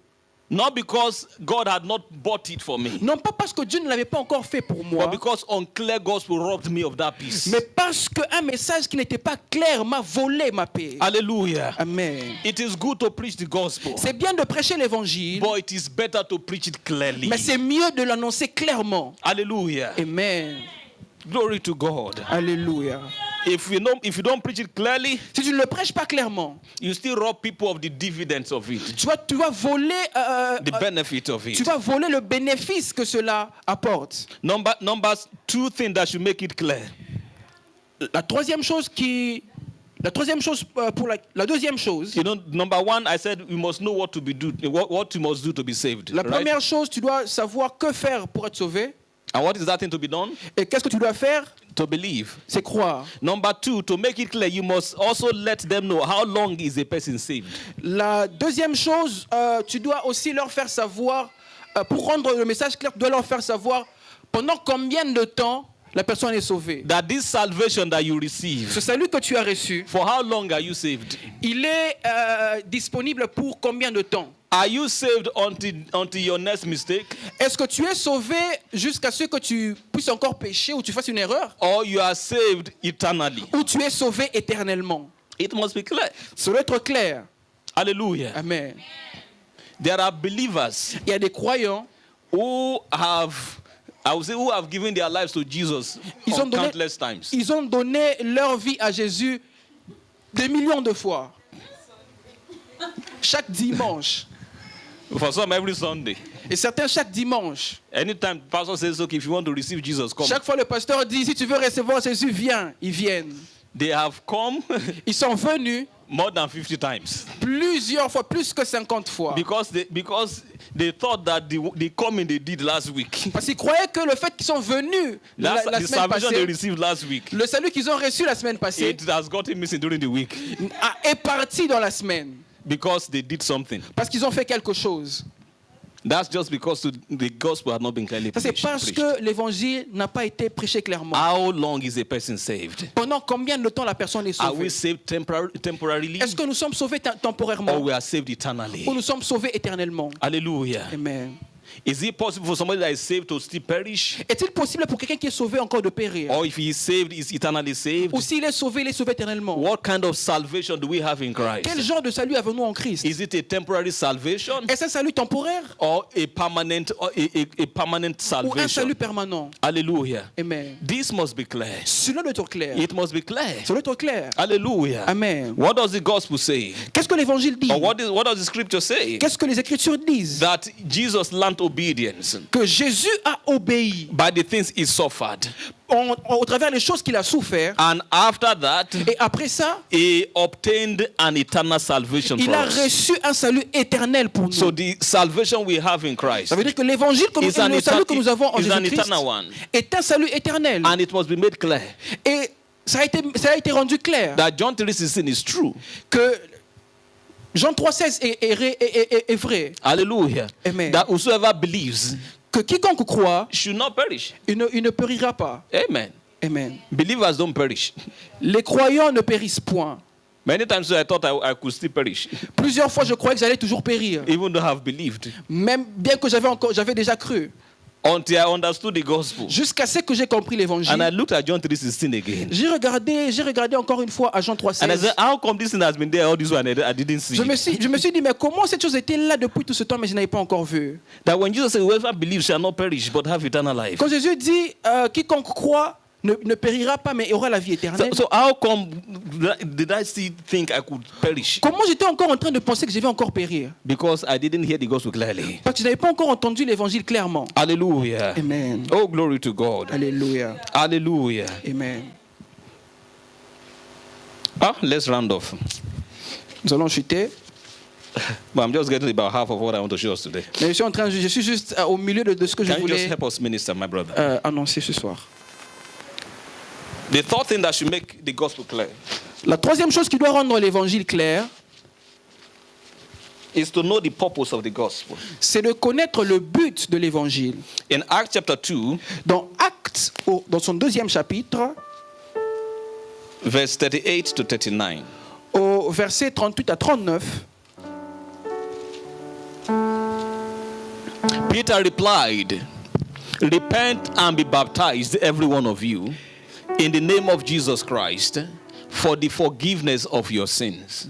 Not because God had not bought it for me, Non pas parce que Dieu ne l'avait pas encore fait pour moi, but because unclear gospel robbed me of that peace. mais parce qu'un message qui n'était pas clair m'a volé ma paix. Hallelujah. Amen. It is good to preach the gospel, C'est bien de prêcher l'évangile, but it is better to preach it clearly. mais c'est mieux de l'annoncer clairement. Hallelujah. Amen. Glory to God. Alléluia. If you don't preach it clearly, Si tu ne le prêches pas clairement, you still rob people of the dividends of it, tu vas voler, the benefit of tu it. vas voler le bénéfice que cela apporte. Numbers, two things that should make it clear. La deuxième chose, You know, number one, I said we must know what you must do to be saved. la Right? première chose, tu dois savoir que faire pour être sauvé. And what is that thing to be done? Et qu'est-ce que tu dois faire? To believe. C'est croire. Number two, to make it clear, you must also let them know how long is a person saved. La deuxième chose, tu dois aussi leur faire savoir, pour rendre le message clair, tu dois leur faire savoir pendant combien de temps la personne est sauvée. that this salvation that you receive, Ce salut que tu as reçu, for how long are you saved? il est disponible pour combien de temps? Are you saved until your next mistake? Est-ce que tu es sauvé jusqu'à ce que tu puisses encore pécher ou tu fasses une erreur? Or you are saved eternally? Ou tu es sauvé éternellement? It must be clear. Ça doit être clair. Hallelujah. Amen. There are believers Il y a des croyants, who have, I would say, who have given their lives to Jesus countless times. ils ont donné leur vie à Jésus des millions de fois. Chaque dimanche. For some, every Sunday. Et certains chaque dimanche. Anytime the pastor says, okay, if you want to receive Jesus, come. Chaque fois le pasteur dit, si tu veux recevoir Jésus, viens. Ils viennent. They have come Ils sont venus more than 50 times. plusieurs fois, plus que 50 fois. Because they thought that the coming they did last week, Parce qu'ils croyaient que le fait qu'ils sont venus la the semaine salvation they passée, received last week, le salut qu'ils ont reçu la semaine passée it has gotten missing during the week est parti dans la semaine. because they did something. Parce qu'ils ont fait quelque chose. That's just because the gospel had not been clearly Ça, c'est preached. parce que l'évangile n'a pas été prêché clairement. How long is a person saved? Pendant combien de temps la personne est Are we sauvée? saved temporarily, Est-ce que nous sommes sauvés temporairement or we are saved eternally? ou nous sommes sauvés éternellement? Hallelujah. Amen. Is it possible for somebody that is saved to still perish? Est-il possible pour quelqu'un qui est sauvé encore de périr? Or if he is saved, is eternally saved? Ou s'il est sauvé, il est sauvé éternellement? What kind of salvation do we have in Quel Christ? genre de salut avons-nous en Christ? Is it a temporary salvation Est-ce un salut temporaire or a permanent ou un salvation? salut permanent? Hallelujah. Amen. This must be clear. Cela doit être clair. It must be clear. Ça doit être clair. Hallelujah. Amen. What does the gospel say? Qu'est-ce que l'évangile dit? Or what does the scripture say? Qu'est-ce que les Écritures disent? That Jesus learned obedience Que Jésus a obéi by the things he suffered. au travers des choses qu'il a souffert. And after that, Et après ça, he obtained an eternal salvation il for a us. reçu un salut éternel pour nous. So the salvation we have in Christ Ça veut dire que l'évangile, que is an le salut que nous avons en is an Jésus-Christ eternal one. est un salut éternel. And it must be made clear Et ça a été rendu clair that John 3:16 is true. que Jean 3,16 est vrai. Hallelujah. Amen. That whosoever believes Que quiconque croit, should not perish. il ne périra pas. Amen. Amen. Believers don't perish. Les croyants ne périssent point. Many times I thought I could still perish, Plusieurs fois, je croyais que j'allais toujours périr. even though I have believed. Même bien que j'avais déjà cru. Until I understood the gospel. Jusqu'à ce que j'ai compris And I l'évangile. looked at John 3:16 again. J'ai regardé encore une fois à Jean And I 3,16. said, how come this thing has been there all this while I didn't see Je it? me suis dit, mais comment cette chose était là depuis tout ce temps, mais je n'avais pas encore vu. That when Jesus said, whoever believes shall not perish, but have eternal life. Quand Jésus dit, quiconque croit ne périra pas, mais aura la vie éternelle. So how come did I still think I could perish? Comment j'étais encore en train de penser que je vais encore périr? Because I didn't hear the gospel clearly. Parce que je n'avais pas encore entendu l'évangile clairement. Hallelujah. Amen. Oh, glory to God. Alléluia. Hallelujah. Amen. Let's round off. Nous allons chuter. But I'm just getting about half of what I want to show us today. Mais je suis juste au milieu de ce que je Can you just voulais help us minister, my brother? annoncer ce soir. The third thing that should make the gospel clear La troisième chose qui doit rendre l'évangile clair, is to know the purpose of the gospel. c'est de connaître le but de l'évangile. In Acts chapter 2, Dans Actes, dans son 2e chapitre, verse 38 to 39. au verset 38 à 39, Peter replied, repent and be baptized, every one of you, in the name of Jesus Christ, for the forgiveness of your sins.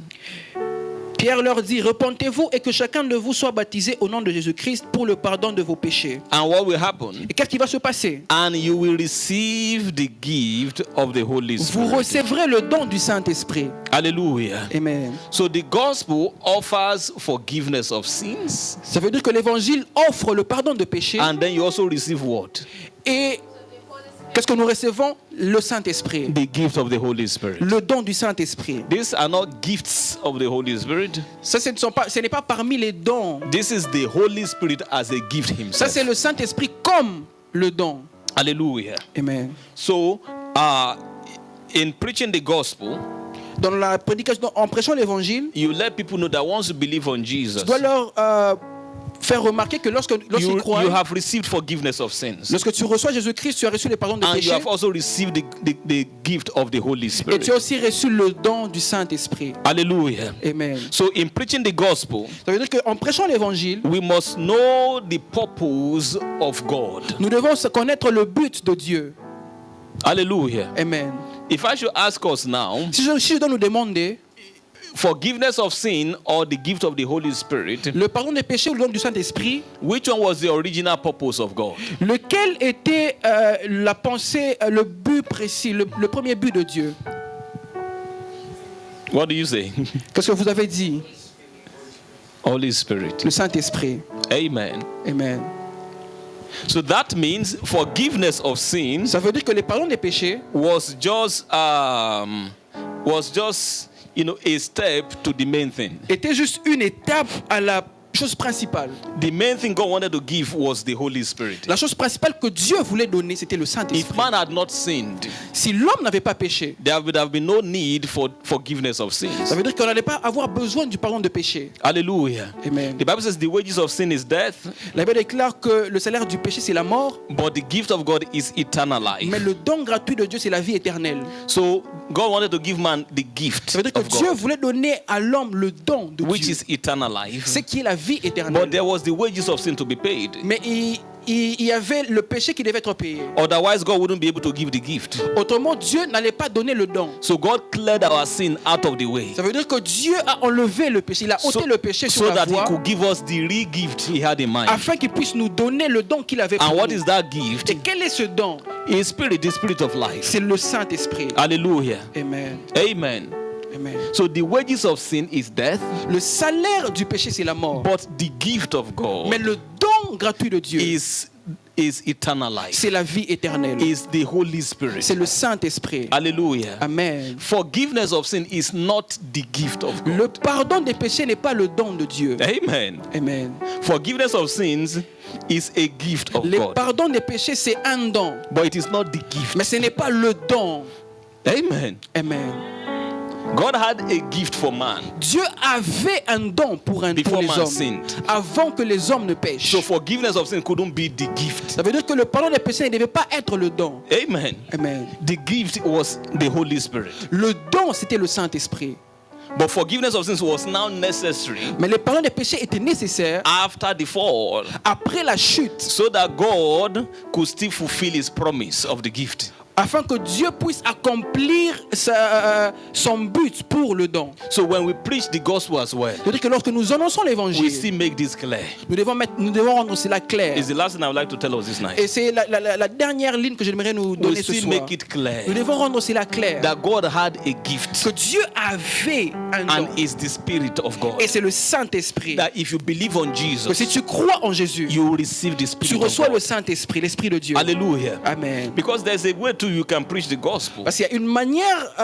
Pierre leur dit, repentez-vous et que chacun de vous soit baptisé au nom de Jésus-Christ pour le pardon de vos péchés. And what will happen? Et qu'est-ce qui va se passer? And you will receive the gift of the Holy Vous Spirit. recevrez le don du Saint-Esprit. Hallelujah. Amen. So the gospel offers forgiveness of sins, Ça veut dire que l'évangile offre le pardon de péchés. and then you also receive what? Et qu'est-ce que nous recevons? Le Saint-Esprit. The gift of the Holy Spirit. Le don du Saint-Esprit. These are not gifts of the Holy Spirit. Ça, ce n'est pas parmi les dons. This is the Holy Spirit as a gift Ça, himself. c'est le Saint-Esprit comme le don. Hallelujah. Amen. So, in preaching the gospel, Dans la prédication, en prêchant l'évangile, you let people know that once you believe on Jesus, tu dois leur faire remarquer que lorsqu'il croit, you have received forgiveness of sins. lorsque tu reçois Jésus-Christ, tu as reçu les pardons de And you péchés have also received the gift of the Holy et Spirit. tu as aussi reçu le don du Saint-Esprit. Hallelujah. Amen. So in preaching the gospel, Ça veut dire qu'en prêchant l'évangile, we must know the purpose of God. nous devons connaître le but de Dieu. Hallelujah. Amen. If I should ask us now, Si je dois nous demander forgiveness of sin or the gift of the Holy Spirit, le pardon des péchés ou le don du Saint-Esprit, which one was the original purpose of God? lequel était la pensée, le but précis, le premier but de Dieu? What do you say? Qu'est-ce que vous avez dit? Holy Spirit. Le Saint-Esprit. Amen. Amen. So that means forgiveness of sins Ça veut dire que le pardon des péchés was just a step to the main thing. était juste une étape à la chose principale. The main thing God wanted to give was the Holy Spirit. La chose principale que Dieu voulait donner, c'était le If Saint-Esprit. man had not sinned, Si l'homme n'avait pas péché, there would have been no need for forgiveness of ça sins. veut dire qu'on n'allait pas avoir besoin du pardon de péché. Hallelujah. Amen. The Bible says the wages of sin is death, La Bible déclare que le salaire du péché, c'est la mort, but the gift of God is eternal life. mais le don gratuit de Dieu, c'est la vie éternelle. So God wanted to give man the gift Ça veut dire que of Dieu God, voulait donner à l'homme le don de which Dieu, is eternal life. ce qui est la vie But éternelle. there was the wages of sin to be paid. Mais il y avait le péché qui devait être payé. Otherwise, God wouldn't be able to give the gift. Autrement, Dieu n'allait pas donner le don. So God cleared our sin out of the way, Ça veut dire que Dieu a enlevé le péché, il a ôté le péché sur so la that He voie could give us the real gift He had in mind. afin qu'il puisse nous donner le don qu'il avait And pour what nous. is that gift? Et quel est ce don? His Spirit, the Spirit of life. C'est le Saint-Esprit. Hallelujah. Amen. Amen. Amen. So the wages of sin is death, Le salaire du péché, c'est la mort. but the gift of God Mais le don gratuit de Dieu, is eternal life. c'est la vie éternelle. Is the Holy Spirit. C'est le Saint-Esprit. Hallelujah. Amen. Forgiveness of sin is not the gift of God. Le pardon des péchés n'est pas le don de Dieu. Amen. Amen. Forgiveness of sins is a gift of Le God, pardon des péchés, c'est un don. but it is not the gift. Mais ce n'est pas le don. Amen. Amen. God had a gift for man Dieu avait un don pour before les man hommes sinned. avant que les hommes ne pêchent. So forgiveness of sin couldn't be the gift. Ça veut dire que le pardon des péchés ne devait pas être le don. Amen. Amen. The gift was the Holy Spirit. Le don, c'était le Saint-Esprit. But forgiveness of sins was now necessary Mais le pardon des péchés était nécessaire after the fall, après la chute, so that God could still fulfill His promise of the gift. afin que Dieu puisse accomplir son but pour le don. So when we preach the gospel as well, C'est-à-dire que lorsque nous annonçons we l'évangile, still make this clear. nous devons rendre cela clair. It's the last thing I would like to tell us this night. Et c'est la dernière ligne que j'aimerais nous We donner ce still soir. make it clear Nous devons rendre cela clair. that God had a gift, Que Dieu avait un don. and is the Spirit of God. Et c'est le Saint-Esprit. That if you believe on Que si Jesus, tu crois en Jésus, you will receive the tu Spirit of reçois le God. Saint-Esprit, l'Esprit de Dieu. Hallelujah. Amen. Because there's a way too you can preach the gospel, Parce qu'il y a une manière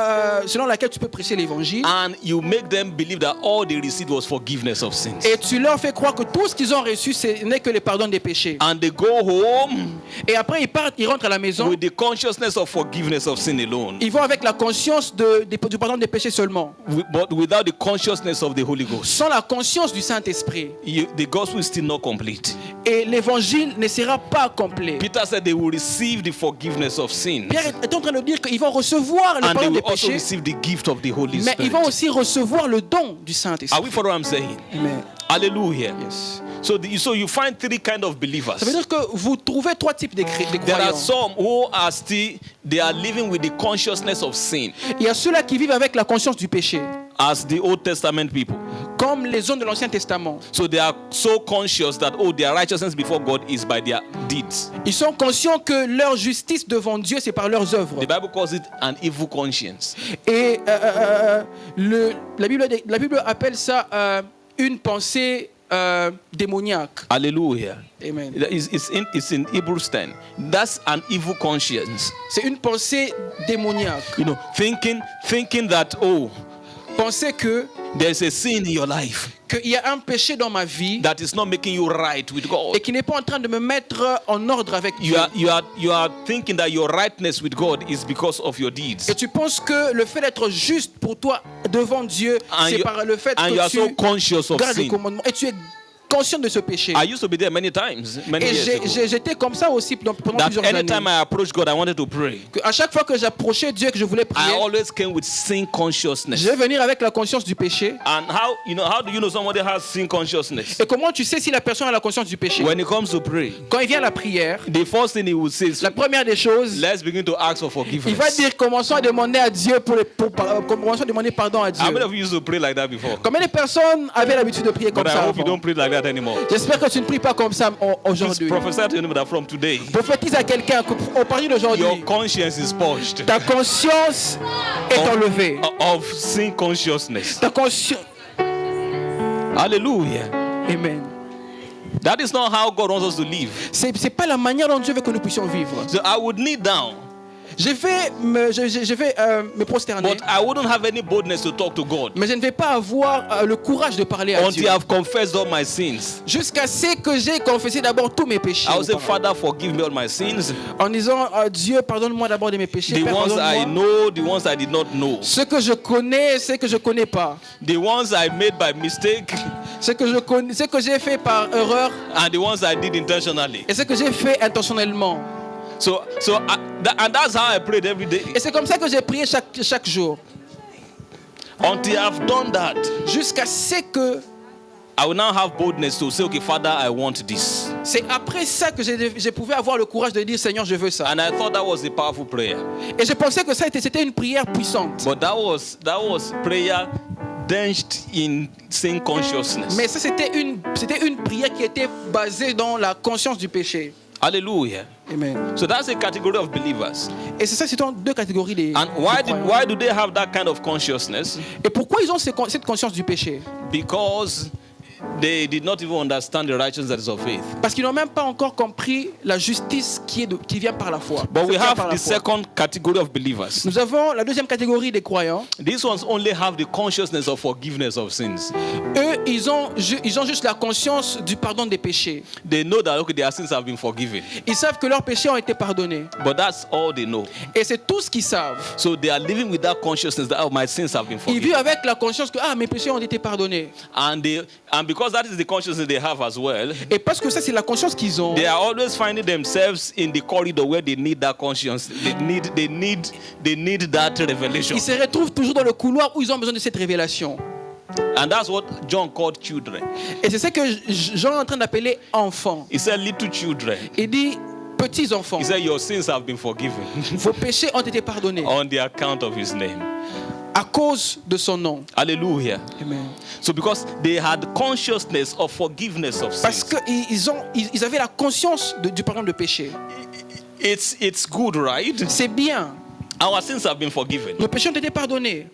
selon laquelle tu peux prêcher l'évangile and you make them believe that all they received was forgiveness of sins. et tu leur fais croire que tout ce qu'ils ont reçu, ce n'est que le pardon des péchés. And they go home Et après, ils rentrent à la maison, with the consciousness of forgiveness of sin alone, ils vont avec la conscience du pardon des péchés seulement, but without the consciousness of the Holy Ghost. sans la conscience du Saint-Esprit. The gospel is still not complete. Et l'évangile ne sera pas complet. Peter said they will receive the forgiveness of sins, Pierre est en train de dire qu'ils vont recevoir le and they pardon des will also péchés, receive the gift of the Holy mais ils vont Spirit. aussi recevoir le don du Are Saint-Esprit. we following what I'm saying? Amen. Hallelujah. Yes. So you find three kind of believers. Ça veut dire que vous trouvez trois types de There are croyants. some who are still, they are living with the consciousness of sin, Il y a ceux-là qui vivent avec la conscience du péché, as the Old Testament people. comme les hommes de l'Ancien Testament. So they are so conscious that, oh, their righteousness before God is by their deeds. Ils sont conscients que leur justice devant Dieu, c'est par leurs œuvres. The Bible calls it an evil conscience. Et la Bible appelle ça une pensée démoniaque. Hallelujah. Amen. It's in Hebrews 10. That's an evil conscience. C'est une pensée démoniaque. You know, thinking that, oh, Penser que there's a sin in your life qu'il y a un péché dans ma vie that is not making you right with God. et qui n'est pas en train de me mettre en ordre avec Dieu. You are thinking that your rightness with God is because of your deeds. Et tu penses que le fait d'être juste pour toi devant Dieu, And c'est you- par le fait and you are que so tu conscious of gardes les sin. commandements. Et tu es conscient de ce péché. I used to be there many times, many Et years ago. j'étais comme ça aussi pendant That plusieurs années. anytime I approached God, I wanted to pray. À chaque fois que j'approchais Dieu et que je voulais I prier, always came with sin consciousness. je vais venir avec la conscience du péché. And how do you know somebody has sin consciousness? Et comment tu sais si la personne a la conscience du péché? When it comes to pray, Quand il vient à la prière, the first thing he will say is, la première des choses, let's begin to ask for il va forgiveness. dire commençons à demander à Dieu commençons à demander pardon à Dieu. How many of you used to pray like that before? Combien de personnes avaient l'habitude de prier comme But I ça hope you avant? don't pray like that anymore. J'espère que tu ne pries pas comme ça Just aujourd'hui. prophesy to him that from today, Prophétise à quelqu'un qu'au partir d'aujourd'hui, your conscience is purged ta conscience est enlevée. of sin consciousness. Ta conscience. Hallelujah. Amen. That is not how God wants us to live. C'est pas la manière dont Dieu veut que nous puissions vivre. So I would kneel down, Je vais me prosterner, but I wouldn't have any boldness to talk to God mais je ne vais pas avoir le courage de parler à until Dieu. I've confessed all my sins. Jusqu'à ce que j'ai confessé d'abord tous mes péchés. I will say, auparavant. Father, forgive me all my sins. En disant, Dieu, pardonne-moi d'abord de mes péchés. The Père, ones I pardonne-moi. know, the ones I did not know. Ce que je connais, ce que je connais pas. The ones I made by mistake Ce que je connais, ce que j'ai fait par erreur and the ones I did intentionally. et ce que j'ai fait intentionnellement. And that's how I prayed every day. Et c'est comme ça que j'ai prié chaque jour. Until I've done that, Jusqu'à ce que I will now have boldness to say, okay, Father, I want this. c'est après ça que je pouvais avoir le courage de dire Seigneur, je veux ça. And I thought that was a powerful prayer. Et je pensais que c'était une prière puissante. But that was prayer drenched in sin consciousness. Mais ça c'était une prière qui était basée dans la conscience du péché. Hallelujah. Amen. So that's a category of believers. Et c'est ça, c'est dans deux catégories des And croyants. why do they have that kind of consciousness? Et pourquoi ils ont cette conscience du péché? Because they did not even understand the righteousness that is of faith. Parce qu'ils n'ont même pas encore compris la justice qui vient par la foi. But we Qui vient have par la the foi. second category of believers. Nous avons la deuxième catégorie des croyants. These ones only have the consciousness of forgiveness of sins. Eux, ils ont juste la conscience du pardon des péchés. They know that okay, their sins have been forgiven. Ils savent que leurs péchés ont été pardonnés. But that's all they know. Et c'est tout ce qu'ils savent. So they are living with that consciousness that oh, my sins have been Ils vivent forgiven. avec la conscience que mes péchés ont été pardonnés. And because that is the consciousness they have as well, Et parce que ça, c'est la conscience qu'ils ont. they are always finding themselves in the corridor where they need that conscience. They need that revelation. Ils se retrouvent toujours dans le couloir où ils ont besoin de cette révélation. And that's what John called children. Et c'est ça que Jean est en train d'appeler enfants. He said little children. Il dit petits enfants. He said your sins have been forgiven Vos péchés ont été pardonnés on the account of his name. à cause de son nom. Hallelujah. Amen. So because they had consciousness of forgiveness of Parce sins. qu'ils avaient la conscience du pardon de péché. It's good, right? C'est bien. Our sins have been forgiven Nos péchés ont été pardonnés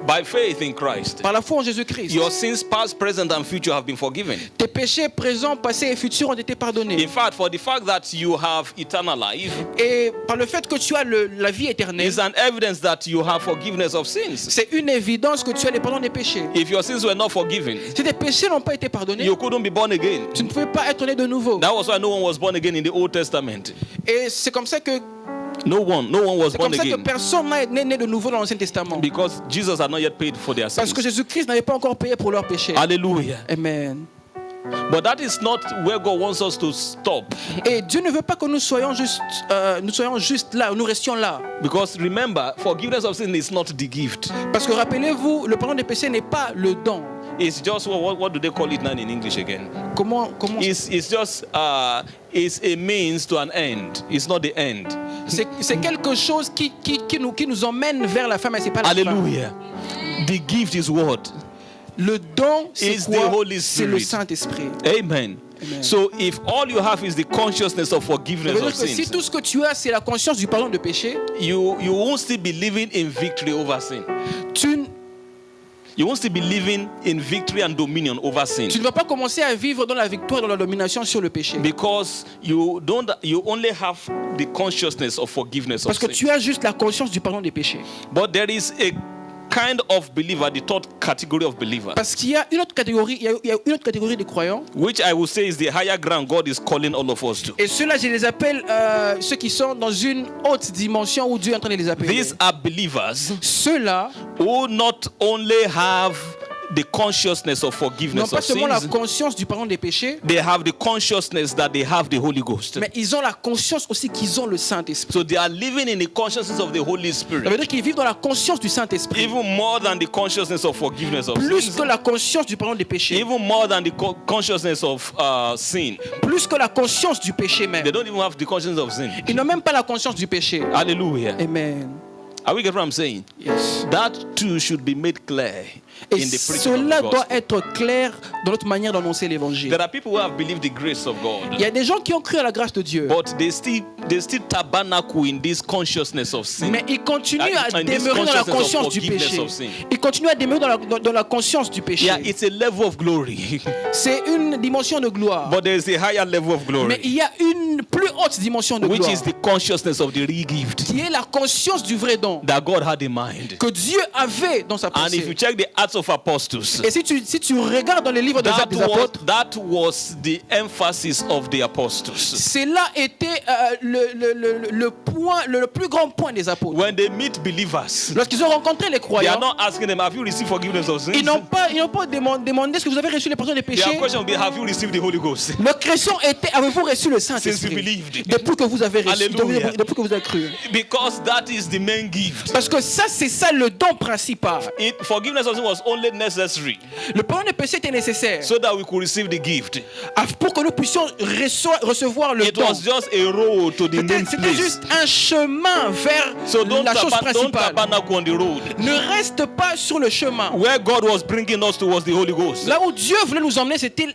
by faith in Christ. par la foi en Jésus-Christ. Your sins past, present and future have been forgiven. Tes péchés présents, passés et futurs ont été pardonnés. In fact, for the fact that you have eternal life Et par le fait que tu as la vie éternelle, is an evidence that you have forgiveness of sins. c'est une évidence que tu as le pardon des péchés. If your sins were not forgiven, Si tes péchés n'ont pas été pardonnés, you couldn't be born again. tu ne pouvais pas être né de nouveau. That was why no one was born again in the Old Testament. Et c'est comme ça que No one was born again personne n'est né de nouveau dans l'Ancien Testament. because Jesus had not yet paid for their Parce sins. que Jésus-Christ n'avait pas encore payé pour leurs péchés. Hallelujah. Amen. But that is not where God wants us to stop. Et Dieu ne veut pas que nous soyons juste là, nous restions là. Because remember, forgiveness of sin is not the gift. Parce que rappelez-vous, le pardon des péchés n'est pas le don. It's just what do they call it now in English again? Comment It's just it's a means to an end. It's not the end. c'est quelque chose qui nous emmène vers la fin, mais c'est pas la fin. Hallelujah. The gift is what? Le don, c'est It's quoi? the Holy C'est le Spirit. Saint-Esprit. Amen. Amen. So if all you have is the consciousness of Ça forgiveness veut dire of que si sins, tout ce que tu as, c'est la conscience du pardon de péché, you won't still be living in victory over sin. You won't still be living in victory and dominion over sin. tu ne vas pas commencer à vivre dans la victoire et dans la domination sur le péché. Because you only have the consciousness of forgiveness of Parce que sin. tu as juste la conscience du pardon des péchés. But there is a kind of believer, the third category of believers, Parce qu'il y a une autre catégorie, il y a une autre catégorie de croyants. which I will say is the higher ground God is calling all of us to. Et ceux-là, je les appelle ceux qui sont dans une haute dimension où Dieu est en train de les appeler. These are believers Ceux-là who not only have the consciousness of n'ont forgiveness pas of seulement la sins, conscience du pardon des péchés, they have the consciousness that they have the Holy Ghost. mais ils ont la conscience aussi qu'ils ont le Saint-Esprit. So they are living in the consciousness of the Holy Ça veut Spirit, dire qu'ils vivent dans la conscience du Saint-Esprit. even more than the consciousness of forgiveness of Plus sins, que la conscience du pardon des péchés. even more than the consciousness of sin. Plus que la conscience du péché même. They don't even have the consciousness of sin. Ils n'ont même pas la conscience du péché. Hallelujah. Amen. Are we getting what I'm saying? Yes. That too should be made clear Et in the preaching of cela the doit gospel. être clair dans notre manière d'annoncer l'évangile. There are people who have believed the grace of God, Il y a des gens qui ont cru à la grâce de Dieu, but they still tabernacle in this consciousness of sin. mais ils continuent à And this demeurer dans la consciousness of conscience du forgiveness péché. of sin. Ils continuent à demeurer dans la conscience du péché. Yeah, it's a level of glory, C'est une dimension de gloire. but there is a higher level of Mais glory, il y a une plus haute dimension de which gloire, is the consciousness of the real gift qui est la conscience du vrai don that God had in mind. que Dieu avait dans sa And if you pensée. check the Acts of Apostles, Et si tu regardes dans les livres des Actes des Apôtres, that was the emphasis of the apostles. cela était le point, le plus grand point des apôtres. When they meet believers, Lorsqu'ils ont rencontré les they are croyants, not asking them, have you received forgiveness of sins? ils n'ont pas demandé est-ce que vous avez reçu les pardons des Their péchés. question will be, have you received the Holy Ghost? Leur question était avez-vous reçu le Since you Saint-Esprit believed. depuis que vous avez reçu, Alléluia. depuis que vous avez cru. Because that is the main gift. Parce que c'est ça le don principal. Forgiveness of sin was only necessary Le pardon des péchés était nécessaire so that we could receive the gift. pour que nous puissions recevoir le It don. was just a road to the main C'était place. juste un chemin vers So don't la chose principale. tabernacle on the road. Ne reste pas sur le chemin. Where God was bringing us towards the Holy Ghost. Là où Dieu voulait nous emmener, c'était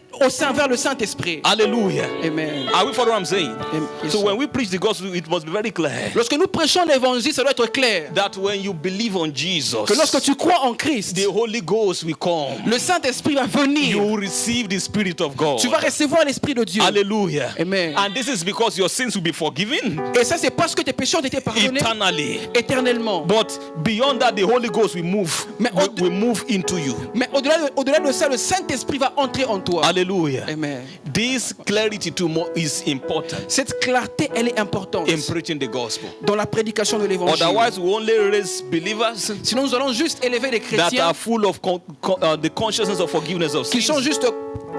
vers le Saint-Esprit. Hallelujah. Amen. Are we following what I'm saying? Yes, So sir. when we preach the gospel, it must be very clear Lorsque nous prêchons l'évangile, ça doit être clair. that when you believe on Jesus, Que lorsque tu crois en Christ, the Holy Ghost will come. le Saint-Esprit va venir. You will receive the Spirit of God. Tu vas recevoir l'Esprit de Dieu. Hallelujah. Amen. And this is because your sins will be forgiven Et ça, c'est parce que tes péchés ont été pardonnés eternally. éternellement. But beyond that, the Holy Ghost will move. Mais Will move into you. Mais au-delà de ça, le Saint-Esprit va entrer en toi. Hallelujah. Amen. This clarity too is important Cette clarté, elle est importante in preaching the gospel. dans la prédication de l'évangile. Otherwise, we only raise believers Sinon, nous allons juste élever des that chrétiens are full of the consciousness of forgiveness of qui sins, sont juste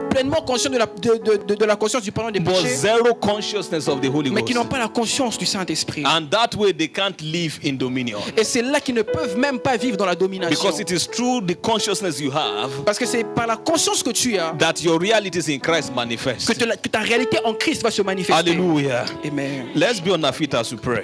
pleinement conscients de la conscience du pardon des but péchés, zero consciousness of the Holy mais qui n'ont Ghost. pas la conscience du Saint-Esprit. And that way, they can't live in dominion. Et c'est là qu'ils ne peuvent même pas vivre dans la domination. Because it is through the consciousness you have Parce que c'est par la conscience que tu as that your realities in Christ manifest. que ta réalité en Christ va se manifester. Hallelujah. Amen. Let's be on our feet as we pray.